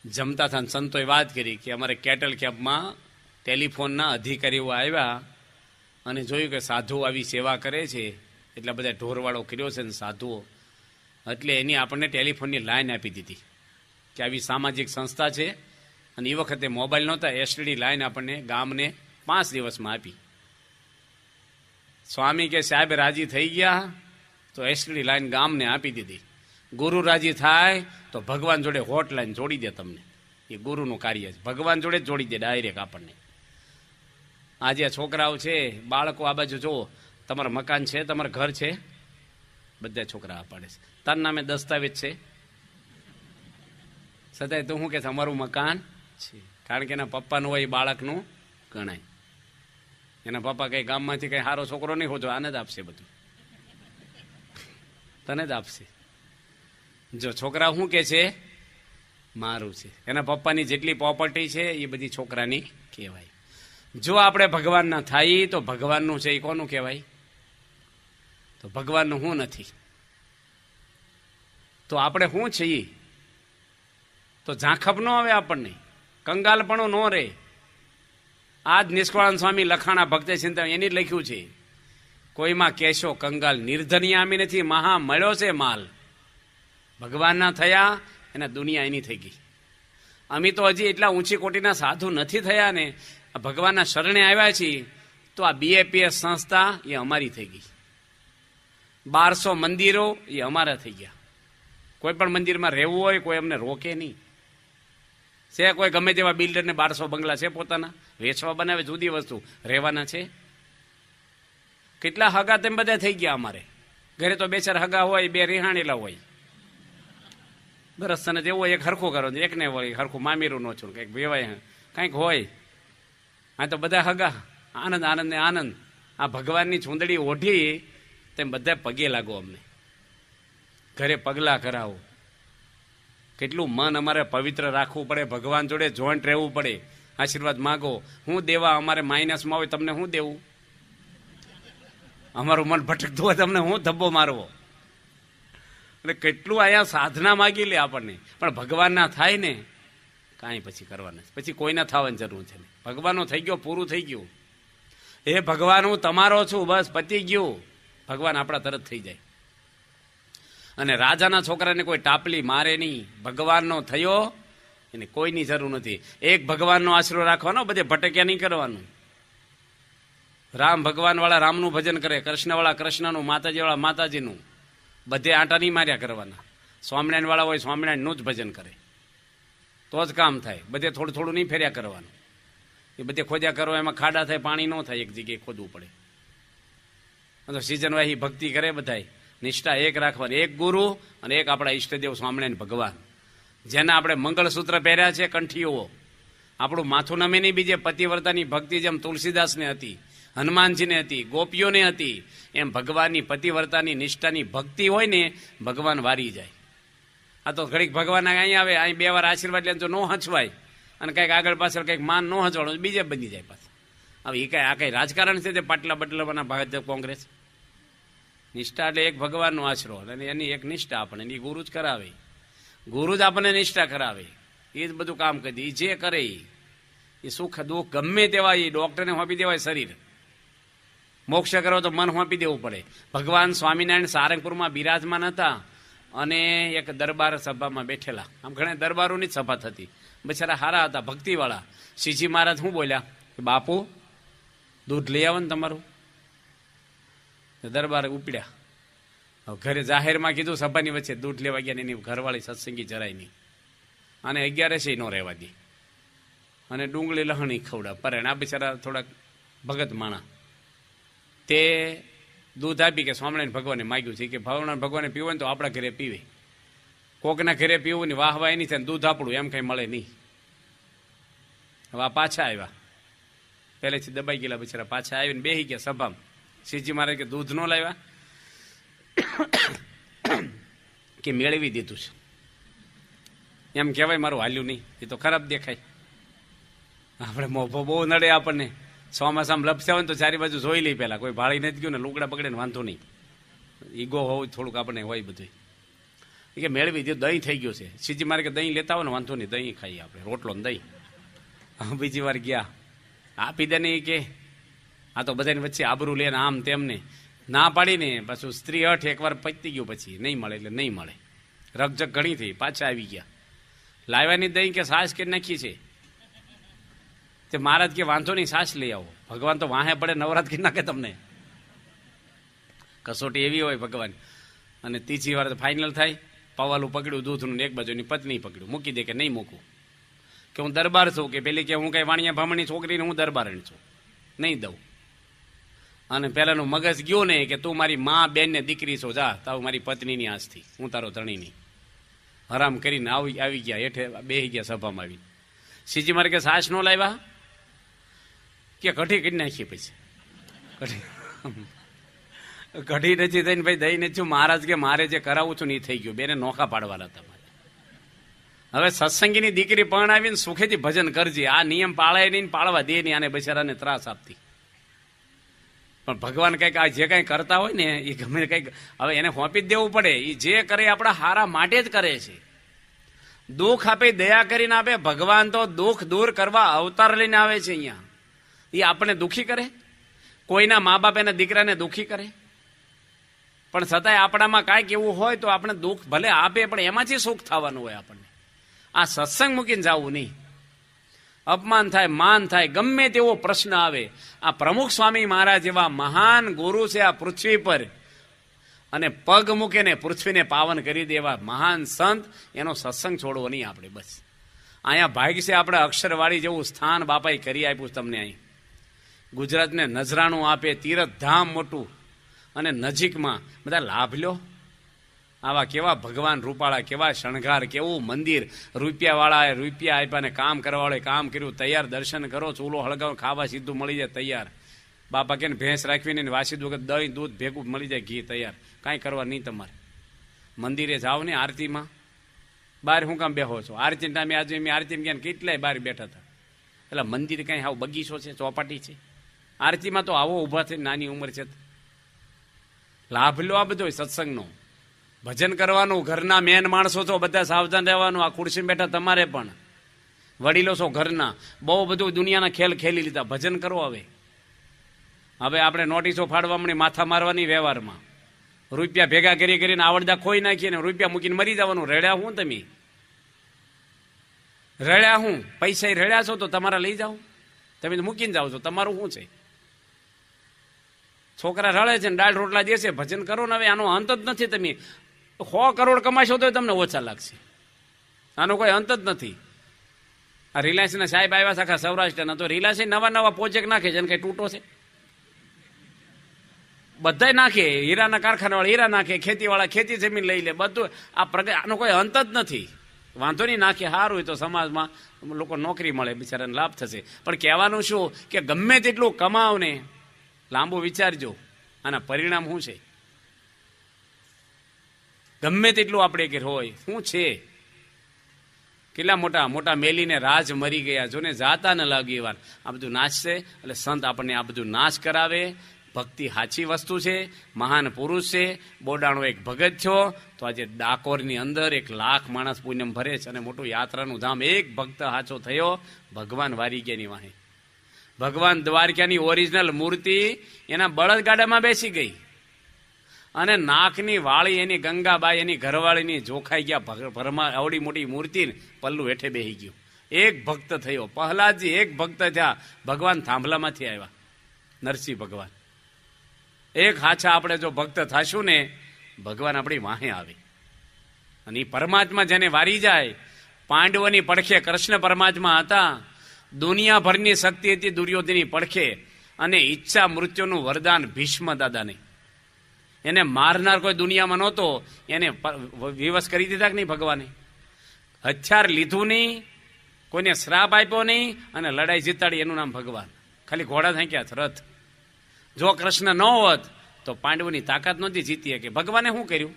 Speaker 2: જમતા હતા. સંતોએ વાત કરી કે અમારે કેટલ કેમ્પમાં ટેલિફોનના અધિકારીઓ આવ્યા અને જોયું કે સાધુઓ આવી સેવા કરે છે, એટલા બધા ઢોરવાળો કર્યો છે ને સાધુઓ, એટલે એની આપણને ટેલિફોનની લાઈન આપી દીધી કે આવી સામાજિક સંસ્થા છે. અને એ વખતે મોબાઈલ નહોતા, એસટીડી લાઈન આપણને ગામને 5 દિવસમાં આપી. સ્વામી કે સાહેબ રાજી થઈ ગયા તો એસટીડી લાઈન ગામને આપી દીધી. ગુરુ રાજી થાય તો ભગવાન જોડે હોટલાઈન જોડી દે તમને. એ ગુરુનું કાર્ય છે, ભગવાન જોડે જ જોડી દે ડાયરેક્ટ આપણને. આજે છોકરાઓ છે, બાળકો આ બાજુ જુઓ, તમારું મકાન છે, તમારું ઘર છે, બધા છોકરા પાડે છે. તારા નામે દસ્તાવેજ છે, છતાંય તું શું કે અમારું મકાન છે? કારણ કે એના પપ્પાનું હોય એ બાળકનું ગણાય. એના પપ્પા કઈ ગામમાંથી કઈ સારો છોકરો નહીં હોતો, આને જ આપશે બધું, તને જ આપશે. જો છોકરા શું કે છે? મારું છે. એના પપ્પાની જેટલી પ્રોપર્ટી છે એ બધી છોકરાની કહેવાય. જો આપણે ભગવાનના થાય તો ભગવાનનું છે એ કોનું કહેવાય? તો ભગવાનનું હું નથી. તો આપણે શું છીએ? તો ઝાંખપ ન આવે આપણને, કંગાલપણું ન રહે. આજ નિષ્કળાનંદ સ્વામી લખાણા ભક્તે ચિંતા એની જ લખ્યું છે, કોઈમાં કેશો કંગાલ નિર્ધનિયામી નથી, મહા મળ્યો છે માલ. ભગવાનના થયા એના દુનિયા એની થઈ ગઈ. અમે તો હજી એટલા ઊંચી કોટીના સાધુ નથી થયા ને, ભગવાનના શરણે આવ્યા છીએ તો આ BAPS સંસ્થા એ અમારી થઈ ગઈ. 1200 મંદિરો એ અમારા થઈ ગયા. કોઈ પણ મંદિરમાં રહેવું હોય કોઈ અમને રોકે નહીં. છે કોઈ ગમે તેવા બિલ્ડરને 1200 બંગલા છે પોતાના, વેચવા બનાવે જુદી વસ્તુ, રહેવાના છે. કેટલા હગા તેમ બધા થઈ ગયા અમારે. ઘરે તો 2-4 હગા હોય, 2 રિહાણેલા હોય. બરસ તને એવું એક હરખું કરો, એકને હોય હરખું મામીરું નો છું, કંઈક વેવાય કંઈક હોય. આ તો બધા હગા, આનંદ આનંદ ને આનંદ. આ ભગવાનની ચૂંદડી ઓઢી તેમ બધા પગે લાગો અમને, ઘરે પગલા કરાવો. કેટલું મન અમારે પવિત્ર રાખવું પડે, ભગવાન જોડે જોઈન્ટ રહેવું પડે, આશીર્વાદ માગો. હું દેવા અમારે માઇનસમાં હોય, તમને હું દેવું? અમારું મન ભટકતું હોય તમને હું ધબ્બો મારવો? એટલે કેટલું અહીંયા સાધના માગી લે આપણને, પણ ભગવાનના થાય ને કાંઈ પછી કરવાના, પછી કોઈના થવાની જરૂર છે નહીં. ભગવાનનો થઈ ગયો, પૂરું થઈ ગયું. એ ભગવાન હું તમારો છું, બસ પતી ગયું. ભગવાન આપણા તરત થઈ જાય. અને રાજાના છોકરાને કોઈ ટાપલી મારે નહીં. ભગવાનનો થયો એને કોઈની જરૂર નથી. એક ભગવાનનો આશરો રાખવાનો, બધે ભટક્યા નહીં કરવાનું. રામ ભગવાન વાળા રામનું ભજન કરે, કૃષ્ણ વાળા કૃષ્ણનું, માતાજી વાળા માતાજીનું, બધે આંટા નહીં માર્યા કરવાના. સ્વામિનારાયણ વાળા હોય સ્વામિનારાયણનું જ ભજન કરે તો જ કામ થાય. બધે થોડું થોડું નહીં ફેર્યા કરવાનું. એ બધે ખોદ્યા કરો એમાં ખાડા થાય, પાણી ન થાય, એક જગ્યાએ ખોદવું પડે. સિઝન વાહી ભક્તિ કરે બધાય. નિષ્ઠા એક રાખવાની, એક ગુરુ અને એક આપણા ઈષ્ટદેવ સ્વામિનારાયણ ભગવાન, જેના આપણે મંગળસૂત્ર પહેર્યા છે, કંઠીઓ. આપણું માથું નમે નહીં. બીજે પતિવ્રતાની ભક્તિ જેમ તુલસીદાસને હતી, હનુમાનજીને હતી, ગોપીઓને હતી, એમ ભગવાનની પતિવ્રતાની નિષ્ઠાની ભક્તિ હોય ને, ભગવાન વારી જાય. આ તો ઘડીક ભગવાન અહીં આવે, અહીં 2 વાર આશીર્વાદ લે તો ન હચવાય, અને કંઈક આગળ પાછળ કંઈક માન ન હચવાનું, બીજે બની જાય પાછું. હવે એ કઈ આ કઈ રાજકારણ છે તે પાટલા બટલાના ભાજપ કોંગ્રેસ? નિષ્ઠા એટલે એક ભગવાનનો આશરો, અને એની એક નિષ્ઠા આપણે એ ગુરુ જ કરાવે. ગુરુ જ આપણને નિષ્ઠા કરાવે. એ જ બધું કામ કરી દે. એ જે કરે એ સુખ દુઃખ ગમે તેવા એ ડોક્ટરને સોંપી દેવાય શરીર. મોક્ષ કરો તો મન સોંપી દેવું પડે. ભગવાન સ્વામિનારાયણ સારંગપુરમાં બિરાજમાન હતા અને એક દરબાર સભામાં બેઠેલા. આમ ઘણા દરબારોની જ સભા થતી. બિચારા હારા હતા, ભક્તિવાળા. શ્રીજી મહારાજ શું બોલ્યા કે બાપુ દૂધ લઈ આવો ને તમારું. દરબારે ઉપડ્યા. ઘરે જાહેરમાં કીધું, સભાની વચ્ચે દૂધ લેવા ગયા. એની ઘરવાળી સત્સંગી જરાય નહીં, અને 11 નો રહેવા દે, અને ડુંગળી લહણી ખવડા પરે. આ બિચારા થોડાક ભગત માણા, તે દૂધ આપી કે સ્વામિનારાયણ ભગવાને માગ્યું છે કે સ્વામિનારાયણ ભગવાને પીવું હોય ને તો આપણા ઘરે પીવે. કોકના ઘરે પીવું ને વાહવા એની થાય, દૂધ આપણું એમ કઈ મળે નહીં. હવે આ પાછા આવ્યા, પહેલેથી દબાઈ ગયેલા બિચારા પાછા આવીને બેસી ગયા સભામાં. શ્રીજી મહારાજ કે દૂધ ન લાવ્યા કે મેળવી દીધું છે. એમ કહેવાય મારું હાલ્યું નહીં, એ તો ખરાબ દેખાય. આપણે મોભો બહુ નડે આપણને. ચોમાસામાં લપસ્યા હોય ને તો ચારે બાજુ જોઈ લઈ પહેલા, કોઈ ભાળી નથી ગયું ને લુગડા પકડે ને વાંધો નહીં. ઈગો હોવું થોડુંક આપણને હોય બધું. એ કે મેળવી દીધું, દહીં થઈ ગયું છે. શ્રીજી મારે કે દહીં લેતા હોય ને વાંધો નહીં, દહીં ખાઈએ આપણે, રોટલો ને દહીં. બીજી વાર ગયા, આપી દે નહીં કે આ તો બધાની વચ્ચે આબરૂ લે ને આમ તેમને ના પાડીને પાછું સ્ત્રી હઠ એકવાર પચતી ગયું, પછી નહીં મળે એટલે નહીં મળે. રકજક ઘણી થઈ, પાછા આવી ગયા. લાવ્યાની દહીં કે સાસ કે નાખી છે. તે મહારાજ કે વાંધો નહીં, સાસ લઈ આવો. ભગવાન તો વાહે પડે નવરાત કરી નાખે તમને. કસોટી એવી હોય ભગવાન. અને ત્રીજી વાર તો ફાઇનલ થાય, પવાલું પકડ્યું દૂધનું, એક બાજુની પત્ની પકડ્યું. મૂકી દે કે નહીં મૂકું, કે હું દરબાર છું, કે પેલી કે હું કઈ વાણિયા ભામણી છોકરીને હું દરબારણ છું, નહીં દઉં. અને પેલાનું મગજ ગયો ને કે તું મારી મા બેન ને દીકરી છો, જા તારું મારી પત્નીની આંચથી, હું તારો ધણીની. હરામ કરીને આવી ગયા હેઠે, બેસી ગયા સભામાં આવી. શ્રીજી મારે કે સાસ નો લાવ્યા કે કઢી કરી નાખી. પછી કઢી નથી થઈને ભાઈ દહીં નથી. મહારાજ કે મારે જે કરાવું છું ને એ થઈ ગયું. બેને નોખા પાડવાના હતા મારે. હવે સત્સંગીની દીકરી પરણાવીને સુખેથી ભજન કરજે. આ નિયમ પાળાય નહીં, પાળવા દે નહીં, આને બિચારાને ત્રાસ આપતી. પણ ભગવાન કંઈક આ જે કંઈ કરતા હોય ને એ ગમે કંઈક હવે એને સોંપી જ દેવું પડે. એ જે કરે આપણા હારા માટે જ કરે છે. દુઃખ આપે, દયા કરીને આપે. ભગવાન તો દુઃખ દૂર કરવા અવતાર લઈને આવે છે અહીંયા. એ આપણે દુઃખી કરે? કોઈના મા બાપ એના દીકરાને દુઃખી કરે? પણ છતાંય આપણામાં કાંઈક એવું હોય તો આપણે દુઃખ ભલે આપે, પણ એમાંથી સુખ થવાનું હોય આપણને. આ સત્સંગ મૂકીને જવું નહીં. અપમાન થાય, માન થાય, ગમે તેવો પ્રશ્ન આવે. આ પ્રમુખ સ્વામી મહારાજ એવા મહાન ગુરુ છે આ પૃથ્વી પર, અને પગ મૂકે ને પૃથ્વીને પાવન કરી દેવા મહાન સંત, એનો સત્સંગ છોડવો નહીં આપણે. બસ અહીંયા ભાગ્ય છે આપણે અક્ષરવાળી જેવું સ્થાન બાપાએ કરી આપ્યું તમને. અહીં ગુજરાતને નજરાણું આપે, તીર્થધામ મોટું, અને નજીકમાં બધા લાભ લ્યો. આવા કેવા ભગવાન રૂપાળા, કેવા શણગાર, કેવું મંદિર. રૂપિયાવાળાએ રૂપિયા આપ્યા ને કામ કરવાવાળાએ કામ કર્યું. તૈયાર દર્શન કરો, ચૂલો હળગાવો, ખાવા સીધું મળી જાય તૈયાર. બાપા કે ભેંસ રાખવીને વાસી વખત દહીં દૂધ ભેગું મળી જાય, ઘી તૈયાર. કાંઈ કરવા નહીં તમારે. મંદિરે જાઓ ને આરતીમાં, બહાર શું કામ બેહો છો? આરતી ટાઈમે આજે મેં આરતીમાં ગયા કેટલાય બહાર બેઠા હતા. એટલે મંદિર કાંઈ હાવ બગીચો છે, ચોપાટી છે? આરતીમાં તો આવો ઊભા થઈ, નાની ઉંમર છે. લાભ લો આ બધો સત્સંગનો. ભજન કરવાનું. ઘરના મેન માણસો છો, બધા સાવધાન રહેવાનું. આ ખુરશી બેઠા તમારે પણ વડીલો છો ઘરના, બહુ બધું દુનિયાના ખેલ ખેલી લીધા. ભજન કરો હવે. હવે આપણે નોટિસો ફાડવા મળી, માથા મારવાની વ્યવહારમાં. રૂપિયા ભેગા કરી કરીને આવડદા ખોઈ નાખીએ ને રૂપિયા મૂકીને મરી જવાનું. રડ્યા હું તમે? રડ્યા હું? પૈસા રડ્યા છો તો તમારા લઈ જાઓ, તમે તો મૂકીને જાઓ છો. તમારું શું છે? છોકરા રડે છે ને દાળ રોટલા દે છે, ભજન કરો ને. હવે આનો અંત જ નથી. તમે 100 કરોડ કમાશો તો તમને ઓછા લાગશે. આનો કોઈ અંત જ નથી. આ રિલાયન્સના સાહેબ આવ્યા છે આખા સૌરાષ્ટ્રના, તો રિલાયન્સ નવા પ્રોજેક્ટ નાખે છે, કઈ તૂટો છે? બધા નાખે, હીરાના કારખાનાવાળા હીરા નાખે, ખેતીવાળા ખેતી જમીન લઈ લે, બધું. આનો કોઈ અંત જ નથી. વાંધો નહીં, નાખે, સારું હોય તો સમાજમાં લોકો નોકરી મળે, બિચારાને લાભ થશે. પણ કહેવાનું શું કે ગમે તેટલું કમાવ ને, લાંબુ વિચારજો આના પરિણામ શું છે. ગમે તેટલું આપણે કે હોય શું છે. કેટલા મોટા મોટા મેલીને રાજ મરી ગયા, જોને જાતા ન લાગ્યું વાર. આ બધું નાચશે એટલે સંત આપણને આ બધું નાશ કરાવે. ભક્તિ સાચી વસ્તુ છે, મહાન પુરુષ છે. બોડાણો એક ભગત છો તો આજે ડાકોરની અંદર 1 લાખ માણસ પુણ્યમ ભરે છે, અને મોટું યાત્રાનું ધામ. એક ભક્ત સાચો થયો, ભગવાન વારી ગયાની વાહે. ભગવાન દ્વારકાની ઓરિજિનલ મૂર્તિ એના બળદગાડામાં બેસી ગઈ, અને નાકની વાળી એની ગંગાબાઈ એની ઘરવાળીની જોખાઈ ગયા. ભરમાં આવડી મોટી મૂર્તિ પલ્લુ હેઠે બેસી ગયું. એક ભક્ત થયો, પ્રહલાદજી એક ભક્ત થયા. ભગવાન થાંભલામાંથી આવ્યા, નરસિંહ ભગવાન. એક હાચા આપણે જો ભક્ત થાશું ને, ભગવાન આપણી વાહે આવે. અને એ પરમાત્મા જેને વારી જાય, પાંડવોની પડખે કૃષ્ણ પરમાત્મા હતા, દુનિયાભરની શક્તિ હતી દુર્યોધનની પડખે, અને ઈચ્છા મૃત્યુનું વરદાન ભીષ્મ દાદાને. એને મારનાર કોઈ દુનિયામાં નહોતો, એને વિવશ કરી દીધા કે નહીં ભગવાને? હથિયાર લીધું નહીં, કોઈને શ્રાપ આપ્યો નહીં, અને લડાઈ જીતાડી, એનું નામ ભગવાન. ખાલી ઘોડા થાંક્યા રથ. જો કૃષ્ણ ન હોત તો પાંડવોની તાકાત નહોતી જીતી કે. ભગવાને શું કર્યું?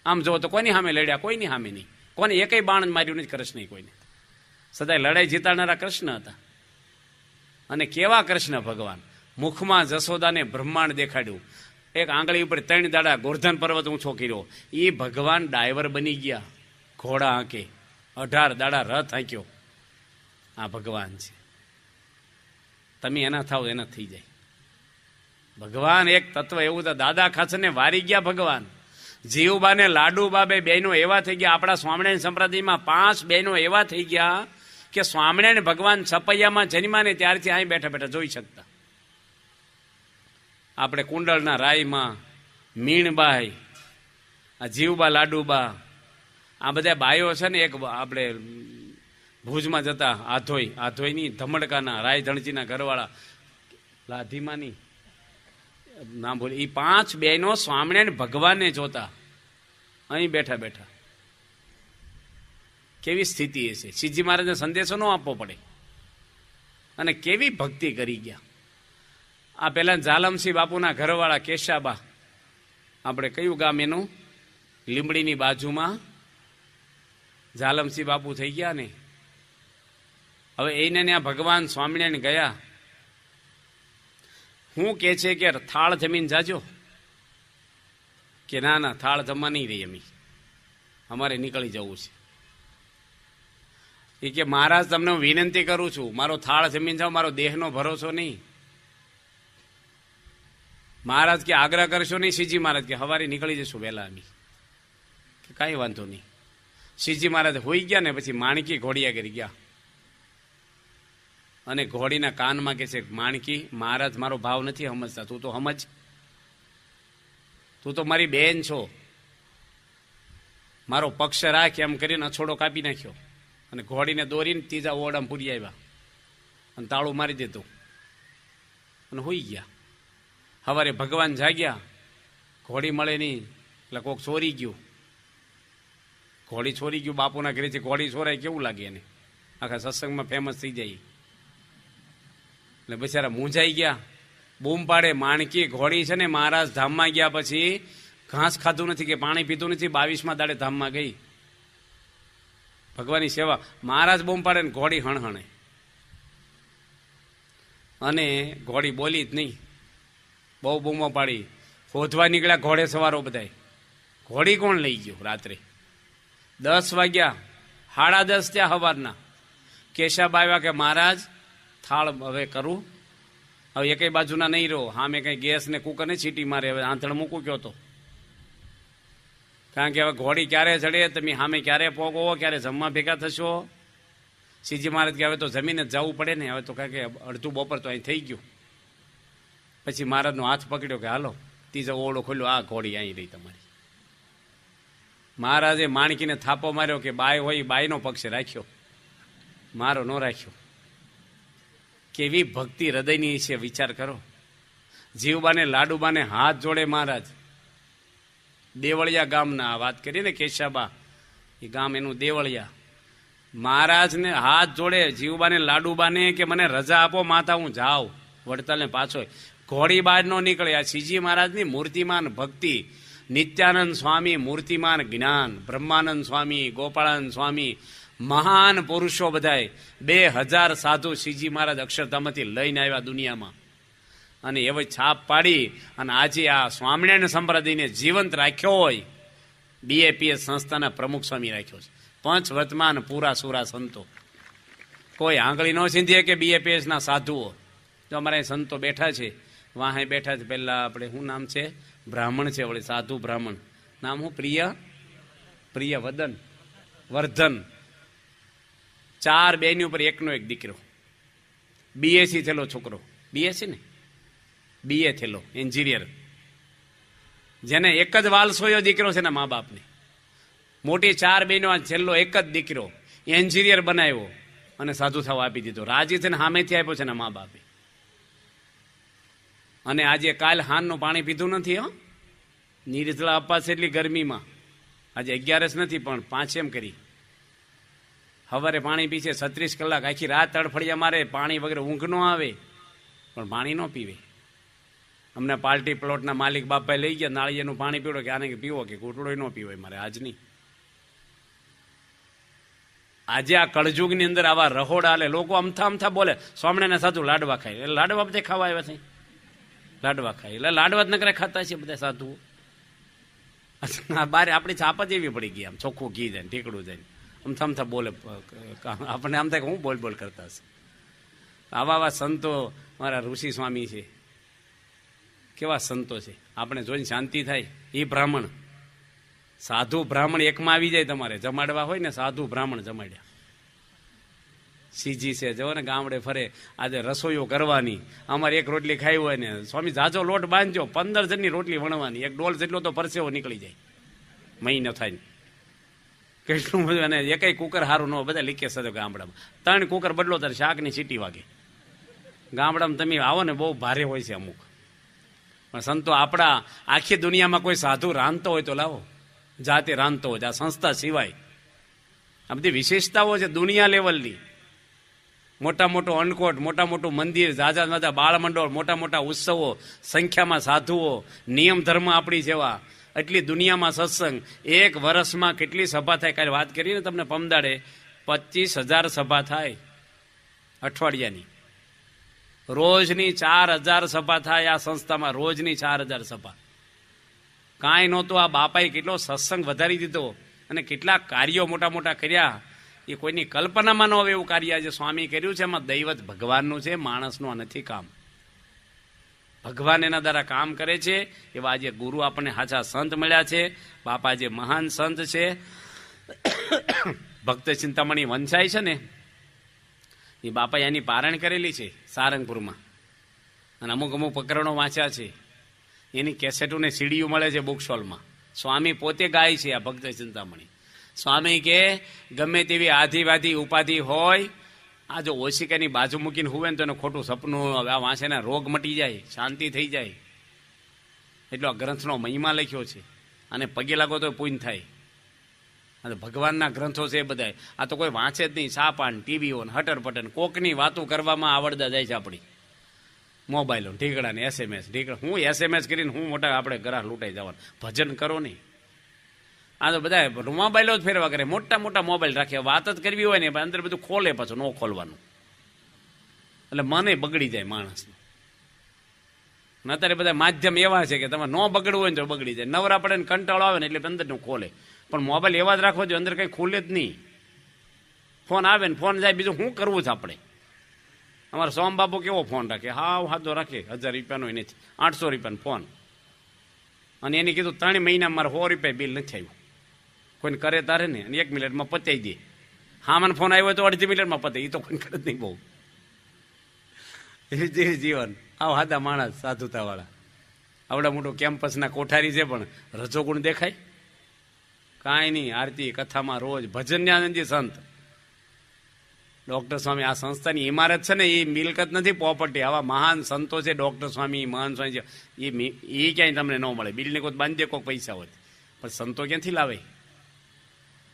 Speaker 2: આમ જો તો કોની સામે લડ્યા? કોઈની સામે નહીં. કોને એકય બાણ માર્યું નથી કૃષ્ણ કોઈને. સદાય લડાઈ જીતાડનારા કૃષ્ણ હતા. અને કેવા કૃષ્ણ ભગવાન! મુખમાં જશોદાને બ્રહ્માંડ દેખાડ્યું. એક આંગળી ઉપર 3 દાડા ગોર્ધન પર્વત ઊંચો કર્યો. એ ભગવાન ડાયવર બની ગયા, ઘોડા હાંકે. 18 દાડા રથ હાંક્યો. આ ભગવાન છે. તમે એના થાવ એના થઈ જાય. ભગવાન એક તત્વ એવું તો દાદા ખાસને વારી ગયા ભગવાન. જીવબા ને લાડુબા બે બહેનો એવા થઈ ગયા. આપણા સ્વામિનારાયણ સંપ્રદાયમાં 5 બહેનો એવા થઈ ગયા કે સ્વામિનારાયણ ભગવાન છપૈયામાં જન્મ્યા ને ત્યારથી અહીં બેઠા બેઠા જોઈ શકતા. આપણે કુંડળના રાયમાં મીણબાઈ, આ જીવબા લાડુબા, આ બધા બાયો છે ને. એક આપણે ભુજમાં જતા આધોઈની ધમડકાના રાય ધણજીના ઘરવાળા લાધીમાની નામ બોલે, એ 5 બહેનો સ્વામિનારાયણ ભગવાનને જોતા અહીં બેઠા બેઠા. કેવી સ્થિતિ એ છે! શ્રીજી મહારાજને સંદેશો ન આપવો પડે. અને કેવી ભક્તિ કરી ગયા. આ પેલા ઝાલમસિંહ બાપુના ઘરવાળા કેશાબા, આપણે કયું ગામ એનું? લીંબડીની બાજુમાં ઝાલમસિંહ બાપુ થઈ ગયા ને. હવે એને ત્યાં ભગવાન સ્વામિનારાયણ ગયા. હું કે છે કે થાળ જમીન જાજો, કે ના ના થાળ જમવા નહીં રહી, અમારે નીકળી જવું છે. એ કે મહારાજ તમને હું વિનંતી કરું છું, મારો થાળ જમીન જાઓ, મારો દેહનો ભરોસો નહીં. મહારાજ કે આગ્રહ કરશો નહીં. શ્રીજી મહારાજ કે સવારે નીકળી જશું વહેલા અમે. કે કાંઈ વાંધો નહીં. શ્રીજી મહારાજ હોઈ ગયા ને પછી માણકી ઘોડિયા કરી ગયા, અને ઘોડીના કાનમાં કે છે, માણકી મહારાજ મારો ભાવ નથી સમજતા, તું તો સમજ, તું તો મારી બેન છો, મારો પક્ષ રાખ. એમ કરીને અછોડો કાપી નાખ્યો, અને ઘોડીને દોરીને ત્રીજા ઓરડામાં પૂરી આવ્યા, અને તાળું મારી દીધું, અને હોઈ ગયા. સવારે ભગવાન જાગ્યા, ઘોડી મળે નહીં, એટલે કોક ચોરી ગયું. ઘોડી ચોરી ગયું બાપુના ઘરેથી. ઘોડી ચોરાય કેવું લાગે એને? આખા સત્સંગમાં ફેમસ થઈ જાય. એટલે બિચારા મૂંઝાઈ ગયા, બૂમ પાડે. માણકી ઘોડી છે ને મહારાજ ધામમાં ગયા પછી ઘાસ ખાધું નથી કે પાણી પીધું નથી. 22મા દાડે ધામમાં ગઈ ભગવાનની સેવા. મહારાજ બૂમ પાડે ને ઘોડી હણહણે, અને ઘોડી બોલી જ નહીં. બહુ બૂમો પાડી. શોધવા નીકળ્યા ઘોડે સવારો બધાય. ઘોડી કોણ લઈ ગયું? રાત્રે 10 વાગ્યા, 10:30 ત્યાં સવારના. કેશાબા આવ્યા કે મહારાજ થાળ હવે કરું, હવે એકેય બાજુના નહીં રહો. હા મેં કંઈ ગેસ ને કુકર ને છીટી મારે, હવે આંધણ મૂકું કયો તો. કારણ કે હવે ઘોડી ક્યારે ચડે, તમે સામે ક્યારે પોગો, ક્યારે જમવા ભેગા થશો. શ્રીજી મહારાજ કે હવે તો જમીને જ જવું પડે ને. હવે તો કારણ કે અડધું બપોર તો અહીં થઈ ગયું. પછી મહારાજનો હાથ પકડ્યો કે હાલો ત્રીજો ઓરડો ખોલ્યો, આ ઘોડી અહીં રહી તમારી. મહારાજે માણકીને થાપો માર્યો કે બાય હોય બાયનો પક્ષ રાખ્યો, મારો ન રાખ્યો. કેવી ભક્તિ હૃદયની છે વિચાર કરો. જીવબાને લાડુબાને હાથ જોડે મહારાજ. દેવળિયા ગામના વાત કરીએ ને, કેશાબા એ ગામ એનું દેવળિયા. મહારાજને હાથ જોડે જીવબાને લાડુબાને કે મને રજા આપો માતા, હું જાઉં વડતાલને પાછો. ઘોડી બહાર નો નીકળે. આ શ્રીજી મહારાજની મૂર્તિમાન ભક્તિ. નિત્યાનંદ સ્વામી મૂર્તિમાન જ્ઞાન, બ્રહ્માનંદ સ્વામી, ગોપાળાનંદ સ્વામી, મહાન પુરુષો બધાય. 2000 સાધુ શ્રીજી મહારાજ અક્ષરધામથી લઈને આવ્યા દુનિયામાં, અને એવી છાપ પાડી અને આજે આ સ્વામિનારાયણ સંપ્રદાયને જીવંત રાખ્યો હોય. BAPS સંસ્થાના પ્રમુખ સ્વામી રાખ્યો છે. પંચ વર્તમાન પૂરા સુરા સંતો. કોઈ આંગળી ન સીંધીએ કે BAPS ના સાધુઓ. જો અમારા સંતો બેઠા છે, વાહે બેઠા છે. પહેલા આપણે શું નામ છે? બ્રાહ્મણ છે, વળી સાધુ બ્રાહ્મણ. નામ શું? પ્રિય વર્ધન. 4 બેની ઉપર એકનો એક દીકરો. BSc થયેલો છોકરો. BSc ને BA થયેલો એન્જિનિયર. જેને એક જ વાલસોયો દીકરો છે ને મા બાપને. મોટી 4 બહેનો, છેલ્લો એક જ દીકરો એન્જિનિયર બનાવ્યો અને સાધુ થવા આપી દીધો. રાજી થઈને સામેથી આપ્યો છે ને મા બાપે. અને આજે કાલ હાનનું પાણી પીધું નથી. નિર્જલા અપાસ એટલી ગરમીમાં. આજે 11 નથી પણ 5 એમ કરી. સવારે પાણી પીશે, 36 કલાક આખી રાત તડફડિયા મારે, પાણી વગેરે ઊંઘ ન આવે, પણ પાણી ન પીવે. અમને પાર્ટી પ્લોટના માલિક બાપાએ લઈ ગયા, નાળિયેરનું પાણી પીવડો કે આને પીવો કે ઘૂંટડો ન પીવો મારે આજ નહીં. આજે આ કળજુગની અંદર આવા રહોડા હાલે. લોકો અમથા બોલે સ્વામિનારાયણ સાધુ લાડવા ખાય. એટલે લાડવા બધા ખાવા આવ્યા છે. લાડવા ખાય એટલે લાડવા જ નકરે ખાતા છે બધા સાધુઓ. બારે આપણી છાપ જ એવી પડી ગઈ. આમ ચોખ્ખું ઘી જાય, ઢીકડું જાય, અમથા બોલે. આપણને આમ થાય કે હું બોલ કરતા હશે. આવા સંતો મારા ઋષિ સ્વામી છે. કેવા સંતો છે, આપણે જોઈને શાંતિ થાય. એ બ્રાહ્મણ, સાધુ બ્રાહ્મણ એકમાં આવી જાય. તમારે જમાડવા હોય ને, સાધુ બ્રાહ્મણ જમાડ્યા. સીજી છે, જો ને ગામડે ફરે. આજે રસોઈઓ કરવાની. અમારે એક રોટલી ખાઈ હોય ને, સ્વામી જાજો લોટ બાંધજો. 15 જણની રોટલી વણવાની. એક ડોલ જેટલો તો પરસેવો નીકળી જાય. મહિનો થાય કેટલું બધું. અને એકય કુકર સારું ન હોય. બધા લીકે સજો ગામડામાં. 3 કુકર બદલો ત્યારે શાકની સીટી વાગે. ગામડામાં તમે આવો ને બહુ ભારે હોય છે અમુક. પણ સંતો આપણા આખી દુનિયામાં કોઈ સાધુ રાંધતો હોય તો લાવો. જાતે રાંધતો હોય. આ સંસ્થા સિવાય આ બધી વિશેષતાઓ છે દુનિયા લેવલની. મોટા મોટો અન્નકોટ, મોટા મોટું મંદિર, જાજા બાળમંડળ, મોટા મોટા ઉત્સવો, સંખ્યામાં સાધુઓ, નિયમ ધર્મ આપણી જેવા, એટલી દુનિયામાં સત્સંગ. એક વર્ષમાં કેટલી સભા થાય? કાલે વાત કરીને તમને પમદાડે 25,000 સભા થાય અઠવાડિયાની. રોજની 4,000 સભા થાય આ સંસ્થામાં. રોજની 4,000 સભા. કાંઈ નહોતું. આ બાપાએ કેટલો સત્સંગ વધારી દીધો અને કેટલા કાર્યો મોટા મોટા કર્યા. એ કોઈની કલ્પનામાં ન આવે એવું કાર્ય આજે સ્વામી કર્યું છે. એમાં દૈવત ભગવાનનું છે, માણસનું નથી કામ. ભગવાન એના દ્વારા કામ કરે છે. એવા આજે ગુરુ આપણને સાચા સંત મળ્યા છે. બાપા જે મહાન સંત છે, ભક્ત ચિંતામણી વંશાય છે ને, એ બાપાએ એની પારણ કરેલી છે સારંગપુરમાં. અને અમુક પ્રકરણો વાંચ્યા છે. એની કેસેટોને સીડીઓ મળે છે બુક સ્ટોલમાં. સ્વામી પોતે ગાય છે આ ભક્ત ચિંતામણી. સ્વામી કે ગમે તેવી આધિવાધી ઉપાધિ હોય, આ જો ઓશિકાની બાજુ મૂકીને હુવે ને તો એનું ખોટું સપનું આ વાંચેના રોગ મટી જાય, શાંતિ થઈ જાય. એટલો આ ગ્રંથનો મહિમા લખ્યો છે. અને પગે લાગો તો પુણ્ય થાય. અને ભગવાનના ગ્રંથો છે એ બધા. આ તો કોઈ વાંચે જ નહીં. સાપાન, ટીવીઓ, હટર પટન, કોકની વાતો કરવામાં આવડતા જાય છે આપણી. મોબાઈલો ઢીકડા ને SMS ઢીકડા. હું SMS કરીને હું મોટા આપણે ઘરા લૂંટાઈ જવાનું. ભજન કરો નહીં. આ તો બધા મોબાઈલો જ ફેરવા કરે. મોટા મોટા મોબાઈલ રાખે. વાત જ કરવી હોય ને અંદર બધું ખોલે, પાછું ન ખોલવાનું. એટલે મને બગડી જાય માણસનું. અત્યારે બધા માધ્યમ એવા છે કે તમારે ન બગડવું હોય ને તો બગડી જાય. નવરા પડે ને કંટાળો આવે ને એટલે અંદરનું ખોલે. પણ મોબાઈલ એવા જ રાખવો જોઈએ અંદર કંઈ ખુલે જ નહીં. ફોન આવે ને ફોન જાય. બીજું શું કરવું છે આપણે? અમારા સોમબાપુ કેવો ફોન રાખે? હાથો રાખે. 1000 રૂપિયાનો નથી, 800 રૂપિયાનો ફોન. અને એને કીધું 3 મહિના મારે 100 રૂપિયા બિલ નથી આવ્યું. કોઈને કરે તારે ને, અને 1 મિનિટમાં પતાવી દે. હા, મને ફોન આવ્યો તો 1.5 મિનિટમાં પતે. એ તો કોઈ કરે જ નહીં બહુ. એ જીવન આવ હાદા માણસ સાધુતાવાળા. આવડા મોટું કેમ્પસના કોઠારી છે પણ રજોગુણ દેખાય. કાંઈ નહીં, આરતી કથામાં રોજ ભજન્યાનંદજી સંત ડોક્ટર સ્વામી, આ સંસ્થાની ઇમારત છે ને એ મિલકત નથી, પ્રોપર્ટી. આવા મહાન સંતો છે, ડોક્ટર સ્વામી, મહાન સ્વામી છે, એ ક્યાંય તમને ન મળે. બિલ્ડિંગ કોઈ બાંધી દે, કોઈ પૈસા હોય, પણ સંતો ક્યાંથી લાવે?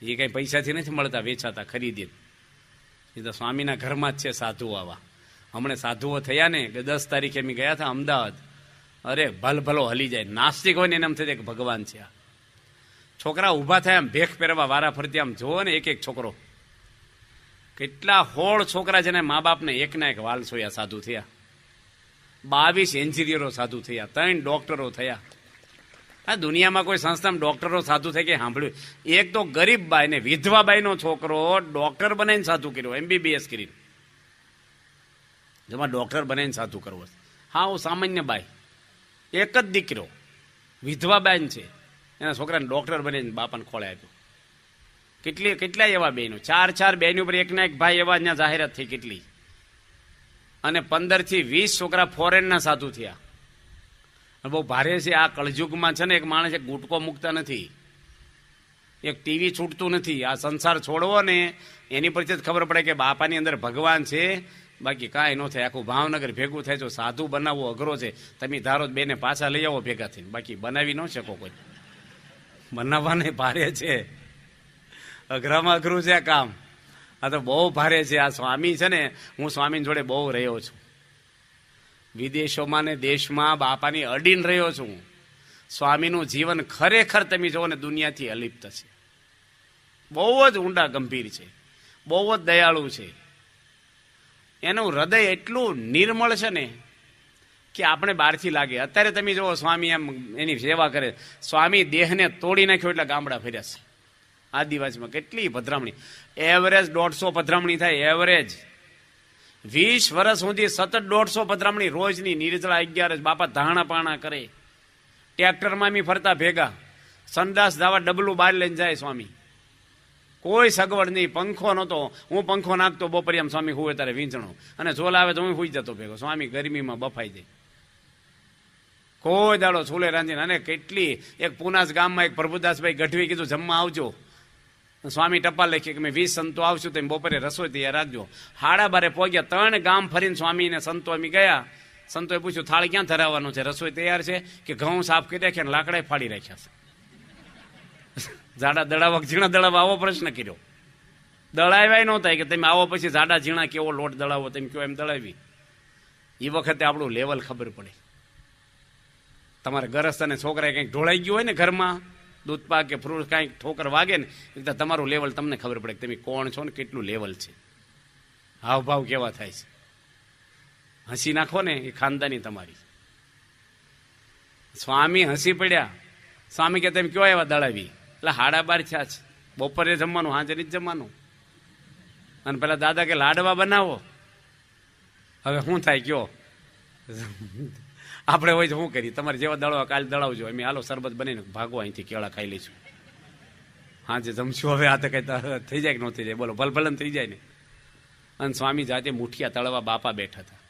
Speaker 2: એ કઈ પૈસાથી નથી મળતા, વેચાતા, ખરીદી. એ તો સ્વામીના ઘરમાં જ છે સાધુઓ આવા. હમણાં સાધુઓ થયા ને કે 10 તારીખે અમે ગયા હતા અમદાવાદ. અરે ભલભલો હલી જાય. નાસ્તિક હોય ને એને એમ થઈ જાય કે ભગવાન છે આ. છોકરા ઊભા થાય આમ ભેખ પહેરવા વારા ફરતી, આમ જોવો ને એક એક છોકરો. કેટલા હોળ છોકરા છે ને મા બાપને એકના એક વાલ સોયા સાધુ થયા. 22 એન્જિનિયરો સાધુ થયા, 3 ડોક્ટરો થયા. આ દુનિયામાં કોઈ સંસ્થામાં ડોક્ટરો સાધુ થઈ કે સાંભળ્યું? એક તો ગરીબ બાઈ ને વિધવા બાઈનો છોકરો ડોક્ટર બનાવીને સાધુ કર્યો, MBBS કરીને. જેમાં ડોક્ટર બનાવીને સાધુ કરવો. હા, હું સામાન્ય બાઈ, એક જ દીકરો, વિધવા બેન છે, એના છોકરાને ડોક્ટર બનાવીને બાપાને ખોળે આપ્યો. કેટલા એવા બહેનો, 4 બહેનો ઉપર એકના એક ભાઈ એવા ત્યાં જાહેરાત થઈ કેટલી. અને 15 થી 20 છોકરા ફોરેનના સાધુ થયા. બહુ ભારે છે આ કળજુગમાં છે ને. એક માણસ એક ગુટકો મૂકતા નથી, એક ટીવી છૂટતું નથી. આ સંસાર છોડવો ને એની પરથી જ ખબર પડે કે બાપાની અંદર ભગવાન છે, બાકી કાંઈ ન થાય. આખું ભાવનગર ભેગું થાય છે. સાધુ બનાવવો અઘરો છે. તમે ધારો બેને પાછા લઈ આવો ભેગા થઈને, બાકી બનાવી ન શકો કોઈ. બનાવવાને ભારે છે, અઘરામાં અઘરું છે આ કામ. આ તો બહુ ભારે છે. આ સ્વામી છે ને, હું સ્વામીની જોડે બહુ રહ્યો છું, વિદેશોમાં ને દેશમાં બાપાની અડીને રહ્યો છું. સ્વામીનું જીવન ખરેખર તમે જુઓ ને દુનિયાથી અલિપ્ત છે. બહુ જ ઊંડા ગંભીર છે, બહુ જ દયાળુ છે. એનું હૃદય એટલું નિર્મળ છે ને કે આપણે બહારથી લાગે. અત્યારે તમે જુઓ સ્વામી એમ એની સેવા કરે. સ્વામી દેહને તોડી નાખ્યો એટલે ગામડા ફર્યા છે. આદિવાસીમાં કેટલી પધરામણી, એવરેજ 150 પધરામણી થાય, એવરેજ 20 વર્ષ સુધી સતત 150 પધરામણી રોજની. નિર્જળા 11 બાપા ધાણા પાણા કરે, ટ્રેક્ટરમાં મી ફરતા ભેગા, સંડાસ દાવા ડબલું બહાર લઈને જાય સ્વામી. કોઈ સગવડ નહીં, પંખો નહોતો. હું પંખો નાખતો બપોરે આમ, સ્વામી હુવે ત્યારે વીંચણો, અને ઝોલા આવે તો હું હુઈ જતો ભેગો. સ્વામી ગરમીમાં બફાઈ જાય. કોઈ દાડો છૂલે રાંધીને. અને કેટલી, એક પુનાસ ગામમાં એક પ્રભુદાસભાઈ ગઢવી કીધું જમવા આવજો. સ્વામી ટપાલ લખી કે મેં 20 સંતો આવશું તો બપોરે રસોઈ તૈયાર રાખજો. 12:30 પહોંચ્યા, 3 ગામ ફરીને સ્વામીને સંતો અમે ગયા. સંતોએ પૂછ્યું થાળી ક્યાં ધરાવવાનું છે, રસોઈ તૈયાર છે કે ઘઉં સાફ કરી રાખ્યા, લાકડા ફાડી રાખ્યા છે. જાડા દળાવક ઝીણા દળાવવા આવો પ્રશ્ન કર્યો. દળાવ્યા ન થાય કે તમે આવો પછી જાડા ઝીણા કેવો લોટ દળાવો, તમે કયો એમ દળાવી. એ વખતે આપણું લેવલ ખબર પડે. તમારે ગરસ્ત અને છોકરાએ કંઈક ઢોળાઈ ગયું હોય ને ઘરમાં, દૂધપાક કે ફ્રૂટ કાંઈક ઠોકર વાગે ને, એકદમ તમારું લેવલ તમને ખબર પડે કે તમે કોણ છો ને કેટલું લેવલ છે, હાવભાવ કેવા થાય છે. હસી નાખો ને એ ખાનદાની તમારી. સ્વામી હસી પડ્યા. સ્વામી કે તેમ કયો એવા દળાવી? એટલે 12:30 થયા છે, બપોરે જમવાનું, હાજે જ જમવાનું. અને પેલા દાદા કે લાડવા બનાવો. હવે શું થાય કયો? આપણે હોય તો શું કરીએ? તમારે જેવા દળવા કાલ દળાવજો, એમ હાલો શરબત બનીને ભાગો અહીંથી, કેળા ખાઈ લઈશું, હાજે જમશું. હવે આ તો કઈ થઈ જાય કે ન થઈ જાય? બોલો, ભલભલન થઈ જાય ને. અને સ્વામી જાતે મુઠિયા તળવા બાપા બેઠા હતા.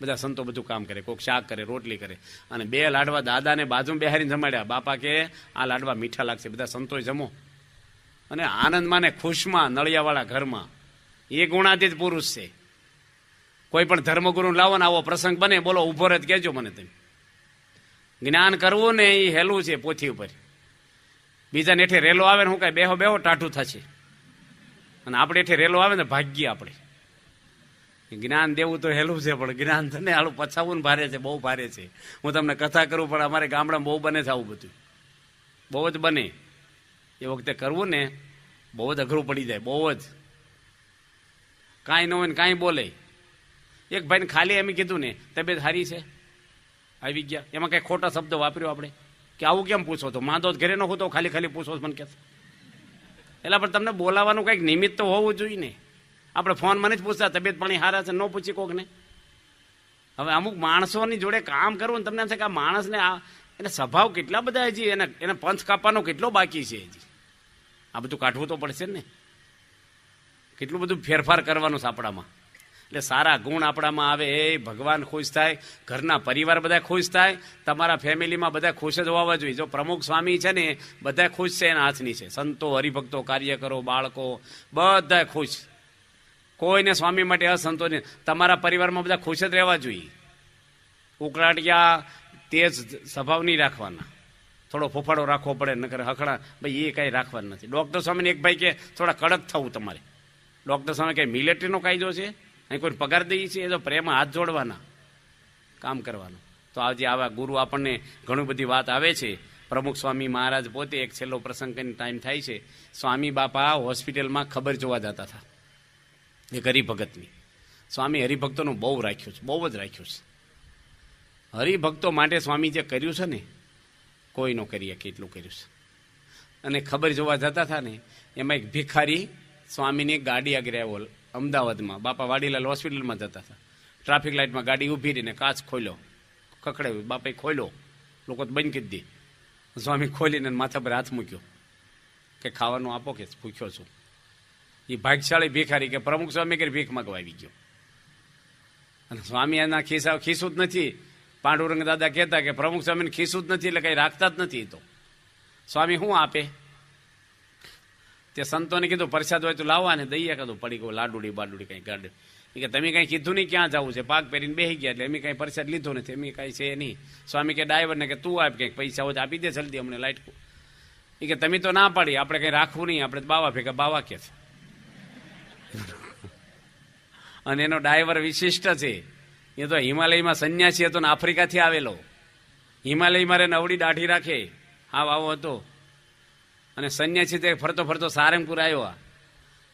Speaker 2: બધા સંતો બધું કામ કરે, કોઈક શાક કરે, રોટલી કરે. અને 2 લાડવા દાદાને બાજુમાં બેહારીને જમાડ્યા. બાપા કે આ લાડવા મીઠા લાગશે, બધા સંતોએ જમો. અને આનંદમાં ને ખુશમાં નળિયાવાળા ઘરમાં. એ ગુણાતીત પુરુષ છે. કોઈ પણ ધર્મગુરુ લાવો ને આવો પ્રસંગ બને, બોલો ઉભો રહે કહેજો મને તમે. જ્ઞાન કરવું ને એ હેલું છે પોથી ઉપર. બીજા નેઠે રેલો આવે ને હું કઈ બેહો બેહો ટાઢું થશે, અને આપણે એઠે રેલો આવે ને ભાગ્ય આપણે. જ્ઞાન દેવું તો હેલું છે, પણ જ્ઞાન તને આલું પછાવું ને ભારે છે, બહુ ભારે છે. હું તમને કથા કરું પણ અમારે ગામડામાં બહુ બને છે આવું બધું, બહુ જ બને. એ વખતે કરવું ને બહુ જ અઘરું પડી જાય, બહુ જ. કાંઈ ન હોય ને કાંઈ બોલે. એક ભાઈને ખાલી એમ કીધું ને તબિયત સારી છે, આવી ગયા, એમાં કઈ ખોટા શબ્દ વાપર્યો આપણે કે આવું કેમ પૂછો તો? માંદો જ ઘરે ન હોતો, ખાલી ખાલી પૂછો મને કે. એટલે પણ તમને બોલાવાનું કંઈક નિમિત્ત તો હોવું જોઈએ ને. આપણે ફોન મને જ પૂછતા તબિયત પાણી સારા છે, ન પૂછી કોકને. હવે અમુક માણસોની જોડે કામ કરવું ને તમને એમ છે કે આ માણસને એને સ્વભાવ કેટલા બધા હજી એને પંથ કાપવાનો કેટલો બાકી છે હજી. આ બધું કાઢવું તો પડશે ને. કેટલું બધું ફેરફાર કરવાનું છે આપણામાં. એટલે સારા ગુણ આપણામાં આવે એ ભગવાન ખુશ થાય, ઘરના પરિવાર બધા ખુશ થાય, તમારા ફેમિલીમાં બધા ખુશ જ હોવા જોઈએ. જો પ્રમુખ સ્વામી છે ને બધા ખુશ છે એના હાથની છે. સંતો, હરિભક્તો, કાર્યકરો, બાળકો બધા ખુશ. કોઈને સ્વામી માટે અસંતો નહીં. તમારા પરિવારમાં બધા ખુશ જ રહેવા જોઈએ. ઉકળાટિયા તેજ સ્વભાવ નહીં રાખવાના. થોડો ફોફાડો રાખવો પડે, નકર હખણા ભાઈ એ કાંઈ રાખવાનું નથી. ડૉક્ટર સ્વામીને એક ભાઈ કે થોડા કડક થવું તમારે. ડૉક્ટર સ્વામી કંઈ મિલિટરીનો કાયદો છે? અહીં કોઈ પગાર દઈએ છીએ? એ તો પ્રેમમાં હાથ જોડવાના, કામ કરવાનું. તો આજે આવા ગુરુ આપણને ઘણી બધી વાત આવે છે. પ્રમુખ સ્વામી મહારાજ પોતે એક છેલ્લો પ્રસંગ કરીને ટાઈમ થાય છે. સ્વામી બાપા હોસ્પિટલમાં ખબર જોવા જતા હતા એક હરિભગતની. સ્વામી હરિભક્તોનું બહુ રાખ્યું છે, બહુ જ રાખ્યું છે. હરિભક્તો માટે સ્વામી જે કર્યું છે ને કોઈ ન કરીએ કેટલું કર્યું છે. અને ખબર જોવા જતા હતા ને એમાં એક ભિખારી સ્વામીની ગાડી આગળ આવ્યો અમદાવાદમાં. બાપા વાડીલાલ હોસ્પિટલમાં જતા હતા. ટ્રાફિક લાઇટમાં ગાડી ઊભી રહીને કાચ ખોલ્યો, ખખડાવ્યો. બાપાએ ખોલ્યો, લોકો તો બંધ કરી દે. સ્વામી ખોલીને માથા પર હાથ મૂક્યો કે ખાવાનું આપો કે ભૂખ્યો છું. એ ભાગશાળી ભિખારી કે પ્રમુખ સ્વામી કે ભીખ માગવા આવી ગયો. અને સ્વામી એના ખીસું જ નથી. પાંડુરંગ દાદા કહેતા કે પ્રમુખ સ્વામીને ખીસું જ નથી એટલે કંઈ રાખતા જ નથી. તો સ્વામી શું આપે? તે સંતોને કીધું પ્રસાદ હોય તો લાવવા ને દઈએ કીધું પડી ગયું લાડુડી બાડુડી કંઈ ગાડે. કે તમે કંઈ કીધું નહીં ક્યાં જવું છે, પાક પહેરીને બેસી ગયા એટલે અમે કંઈ પ્રસાદ લીધો નથી, એમ કાંઈ છે નહીં. સ્વામી કે ડ્રાઈવરને કે તું આપ, કંઈક પૈસા હોય તો આપી દે જલ્દી અમને લાઈટ. એ કે તમે તો ના પાડી, આપણે કંઈ રાખવું નહીં, આપણે બાવા ભેગા બાવા કે છે. અને એનો ડ્રાઈવર વિશિષ્ટ છે. એ તો હિમાલયમાં સંન્યાસી હતો ને આફ્રિકાથી આવેલો. હિમાલયમાં રે નવડી દાઢી રાખે, હાવ આવો હતો. અને સંન્યાસી તે ફરતો ફરતો સારંગપુર આવ્યો.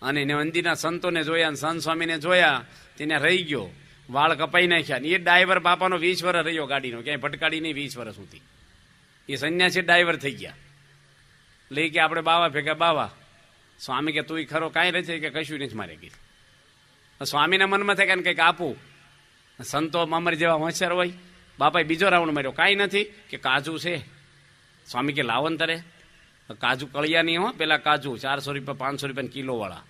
Speaker 2: અને એને મંદિરના સંતોને જોયા, સંત સ્વામીને જોયા, તેને રહી ગયો. વાળ કપાઈ નાખ્યા. એ ડ્રાઈવર બાપાનો 20 વર્ષ રહ્યો ગાડીનો, ક્યાંય ભટકાડી નહીં 20 વર્ષ સુધી. એ સંન્યાસી ડ્રાઈવર થઈ ગયા. લઈ કે આપણે બાવા ભેગા બાવા. સ્વામી કે તું ખરો કાંઈ રહે છે કે કશું નથી મારે ગઈ. સ્વામીના મનમાં થાય કે કંઈક આપું. સંતો અમર જેવા હોશિયાર હોય. બાપાએ બીજો રાઉન્ડ માર્યો, કાંઈ નથી કે કાજુ છે. સ્વામી કે લાવન તરે કાજુ કળિયા નહીં હો, પેલા કાજુ 400 રૂપિયા 500 રૂપિયા કિલો વાળા.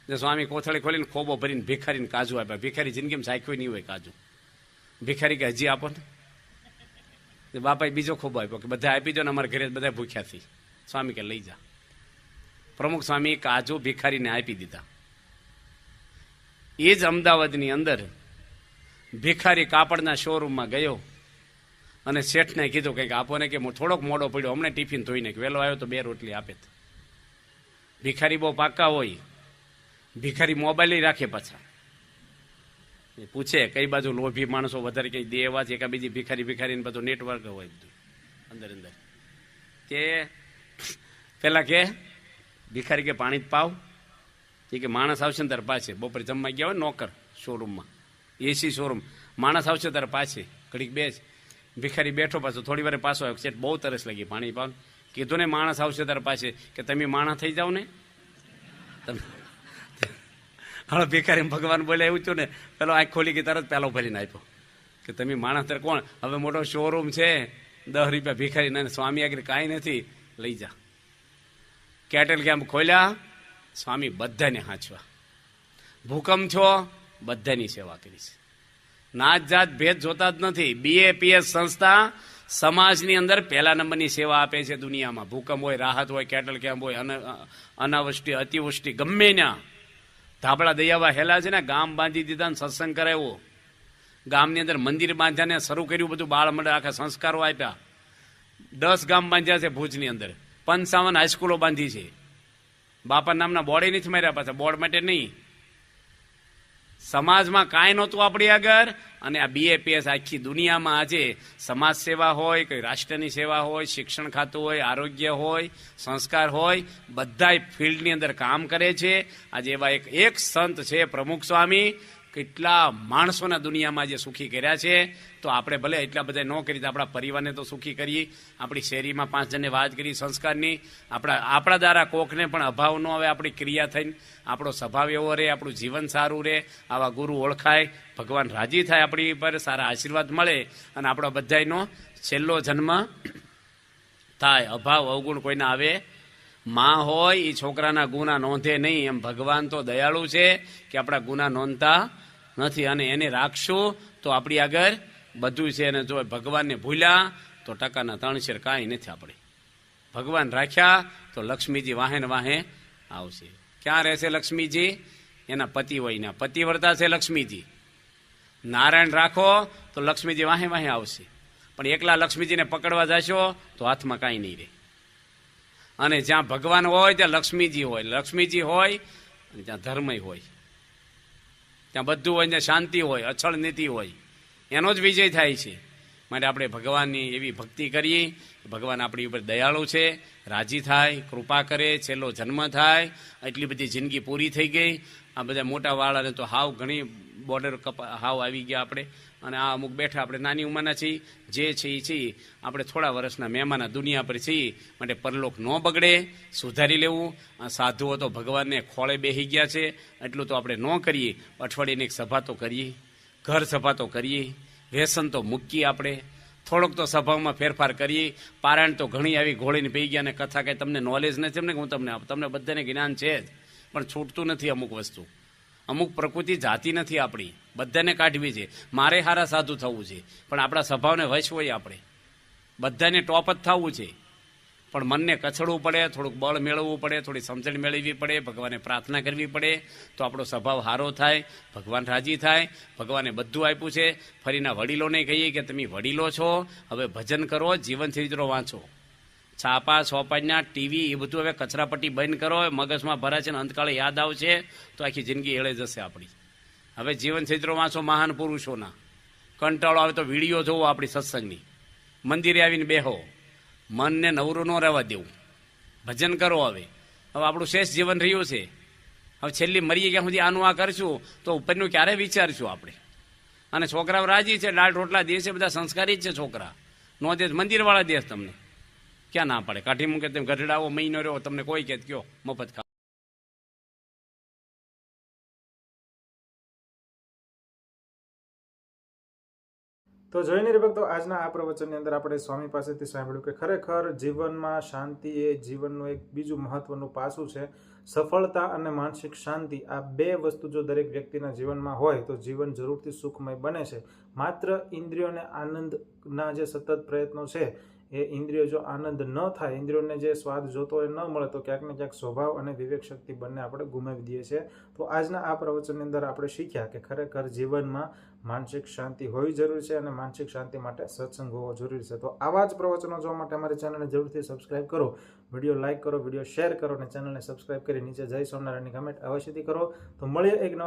Speaker 2: સ્વામી કોથળી ખોલીને ખોબો ભરીને ભિખારીને કાજુ આપ્યા. ભિખારી જિંદગીમાં સાખ્યું નહીં હોય કાજુ. ભિખારી કે હજી આપો ને. બાપાએ બીજો ખોબો આપ્યો કે બધા આપી દો ને, અમારા ઘરે બધા ભૂખ્યા થઈ. સ્વામી કે લઈ જા. પ્રમુખ સ્વામી કાજુ ભિખારીને આપી દીધા. એ જ અમદાવાદની અંદર ભિખારી કાપડના શોરૂમમાં ગયો અને શેઠને કીધું કંઈક આપો ને, કે થોડોક મોડો પડ્યો, હમણાં ટિફિન ધોઈને વહેલો આવ્યો તો 2 રોટલી આપે. ભિખારી બહુ પાકા હોય. ભિખારી મોબાઈલ રાખે પાછા. એ પૂછે કઈ બાજુ લોભી માણસો વધારે કંઈ દેવા છે, કે બીજી ભિખારીને બધું નેટવર્ક હોય બધું અંદર અંદર. તે પેલા કે ભિખારી કે પાણી જ પાવ. એ કે માણસ આવશે ને તાર પાસે. બપોરે જમવા ગયા હોય નોકર શોરૂમમાં, એસી શોરૂમ. માણસ આવશે તાર પાસે, ઘડીક બેસ. ભિખારી બેઠો પાછો, થોડી વાર પાછો આવ્યો. શેઠ બહુ તરસ લાગી, પાણી પાવ. કીધું ને માણસ આવશે તાર પાસે, કે તમે માણસ થઈ જાઓ ને. હવે ભિખારી ભગવાન બોલે એવું છું ને, પેલો આંખ ખોલી ગઈ તરત પેલો ભરીને આપ્યો કે તમે માણસ તાર કોણ. હવે મોટો શોરૂમ છે, 10 રૂપિયા ભિખારી ના. સ્વામી આગળ કાંઈ નથી, લઈ જા. કેટલ કેમ્પ ખોલ્યા. સ્વામી બધાને હાંચવા. ભૂકંપ છો, બધાની સેવા કરી છે. નાત જાત ભેદ જોતા જ નથી. BAPS સંસ્થા સમાજની અંદર પહેલા નંબરની સેવા આપે છે દુનિયામાં. ભૂકંપ હોય, રાહત હોય, કેટલ કેમ્પ હોય, અનાવૃષ્ટિ અતિવૃષ્ટિ ગમે ના. ધાબળા દયાવા હેલા છે ને, ગામ બાંધી દીધા ને સત્સંગ કરાવ્યો. ગામની અંદર મંદિર બાંધ્યાને શરૂ કર્યું બધું. બાળ મંડળ આખા સંસ્કારો આપ્યા. 10 ગામ બાંધ્યા છે ભુજની અંદર. 55 હાઈસ્કૂલો બાંધી છે. બાપા નામના બોર્ડ નથી માર્યા પાછા, બોર્ડ માટે નહીં. સમાજમાં કાંઈ નહોતું આપણી આગળ. અને આ BAPS આખી દુનિયામાં આજે સમાજ સેવા હોય, કોઈ રાષ્ટ્રની સેવા હોય, શિક્ષણ ખાતું હોય, આરોગ્ય હોય, સંસ્કાર હોય, બધા ફિલ્ડની અંદર કામ કરે છે. આજે એવા એક સંત છે પ્રમુખ સ્વામી. કેટલા માણસોના દુનિયામાં જે સુખી કર્યા છે. તો આપણે ભલે એટલા બધા ન કરી, આપણા પરિવારને તો સુખી કરીએ. આપણી શેરીમાં 5 જણને વાત કરી સંસ્કારની. આપણા દ્વારા કોકને પણ અભાવ ન આવે. આપણી ક્રિયા થઈને આપણો સ્વભાવ એવો રહે, આપણું જીવન સારું રહે, આવા ગુરુ ઓળખાય, ભગવાન રાજી થાય, આપણી પર સારા આશીર્વાદ મળે, અને આપણો બધાનો છેલ્લો જન્મ થાય, અભાવ અવગુણ કોઈને આવે માં હોય એ છોકરાના ગુના નોંધે નહીં, એમ ભગવાન તો દયાળુ છે કે આપણા ગુના નોંધતા નથી, અને એને રાખશું તો આપણી આગળ બધું છે. અને જો ભગવાનને ભૂલ્યા તો ટકાના 3 શેર કાંઈ નથી આપણે. ભગવાન રાખ્યા તો લક્ષ્મીજી વાહે ને વાહે આવશે. ક્યાં રહેશે લક્ષ્મીજી? એના પતિ હોય ને પતિવ્રતા છે લક્ષ્મીજી. નારાયણ રાખો તો લક્ષ્મીજી વાહે વાહે આવશે, પણ એકલા લક્ષ્મીજીને પકડવા જશો તો હાથમાં કાંઈ નહીં રહે. અને જ્યાં ભગવાન હોય ત્યાં લક્ષ્મીજી હોય, લક્ષ્મીજી હોય અને જ્યાં ધર્મય હોય, ત્યાં બધું હોય, ત્યાં શાંતિ હોય, અછળ નીતિ હોય, એનો જ વિજય થાય છે. માટે આપણે ભગવાનની એવી ભક્તિ કરીએ, ભગવાન આપણી ઉપર દયાળુ છે, રાજી થાય, કૃપા કરે, છેલ્લો જન્મ થાય, એટલી બધી જિંદગી પૂરી થઈ ગઈ. આ બધા મોટા વાળાને તો હાવ ઘણી બોર્ડર હાવ આવી ગયા આપણે, અને આ અમુક બેઠા આપણે નાની ઉંમરના છીએ, જે છે એ છીએ આપણે થોડા વર્ષના મહેમાન દુનિયા પર છીએ. માટે પરલોક ન બગડે, સુધારી લેવું. સાધુઓ તો ભગવાનને ખોળે બેસી ગયા છે, એટલું તો આપણે ન કરીએ. અઠવાડિયાની એક સભા તો કરીએ, ઘર સભા તો કરીએ, વ્યસન તો મૂકીએ, આપણે થોડોક તો સભામાં ફેરફાર કરીએ. પારાયણ તો ઘણી આવી ઘોળીને પી ગયા, અને કથા કંઈ તમને નોલેજ નથી એમને, હું તમને બધાને જ્ઞાન છે જ, પણ છૂટતું નથી અમુક વસ્તુ. અમુક પ્રકૃતિ જાતિ નથી આપણી, બધાને કાઢવી છે. મારે હારા સાધુ થવું છે, પણ આપણા સ્વભાવને વશ હોય, આપણે બધાને ટોપ જ થવું છે. પણ મનને કચડવું પડે, થોડુંક બળ મેળવવું પડે, થોડી સમજણ મેળવવી પડે, ભગવાને પ્રાર્થના કરવી પડે, તો આપણો સ્વભાવ સારો થાય, ભગવાન રાજી થાય. ભગવાને બધું આપ્યું છે. ફરીના વડીલોને કહીએ કે તમે વડીલો છો, હવે ભજન કરો, જીવન ચરિત્રો વાંચો. છાપા છોપાઈના ટીવી એ બધું હવે કચરાપટ્ટી બંધ કરો, મગજમાં ભરાય છે ને અંતકાળે યાદ આવશે તો આખી જિંદગી એળે જશે આપણી. હવે જીવન ચરિત્રો વાંચો મહાન પુરુષોના. કંટાળો આવે તો વિડીયો જોવો આપણી સત્સંગની, મંદિરે આવીને બેહો, મનને નવરું ન રહેવા દેવું, ભજન કરો. હવે આપણું શેષ જીવન રહ્યું છે, હવે છેલ્લી મરીએ ક્યાં સુધી આનું આ કરશું તો ઉપરનું ક્યારે વિચારશું આપણે. અને છોકરાઓ રાજી છે, દાળ રોટલા દે છે, બધા સંસ્કારી જ છે છોકરા. નો દે મંદિરવાળા દેશ તમને ક્યાં ના પડે, કાઢી મૂકે તેમ ગઢડાવો મહિનો રહ્યો, તમને કોઈ કે કયો મફત ખા.
Speaker 1: તો જોઈને ભક્તો, આજના આ પ્રવચનની અંદર આપણે સ્વામી પાસેથી સાંભળ્યું કે ખરેખર જીવનમાં શાંતિ એ જીવનનું એક બીજું મહત્વનું પાસું છે. સફળતા અને માનસિક શાંતિ, આ બે વસ્તુ જો દરેક વ્યક્તિના જીવનમાં હોય તો જીવન જરૂરથી સુખમય બને છે. માત્ર ઇન્દ્રિયોને આનંદના જે સતત પ્રયત્નો છે, એ ઇન્દ્રિયો જો આનંદ ન થાય, ઇન્દ્રિયોને જે સ્વાદ જોતો હોય ન મળે, તો ક્યાંક ને ક્યાંક સ્વભાવ અને વિવેક શક્તિ બંને આપણે ગુમાવી દઈએ છીએ. તો આજના આ પ્રવચનની અંદર આપણે શીખ્યા કે ખરેખર જીવનમાં માનસિક શાંતિ હોવી જરૂરી છે, અને માનસિક શાંતિ માટે સત્સંગ હોવો જરૂરી છે. તો આવા જ પ્રવચનો જોવા માટે અમારી ચેનલને જરૂરથી સબસ્ક્રાઇબ કરો, વિડીયો લાઇક કરો, વિડીયો શેર કરો, અને ચેનલને સબસ્ક્રાઇબ કરી નીચે જય સ્વામિનારાયણની કમેન્ટ અવશ્યથી કરો. તો મળીએ એક નવા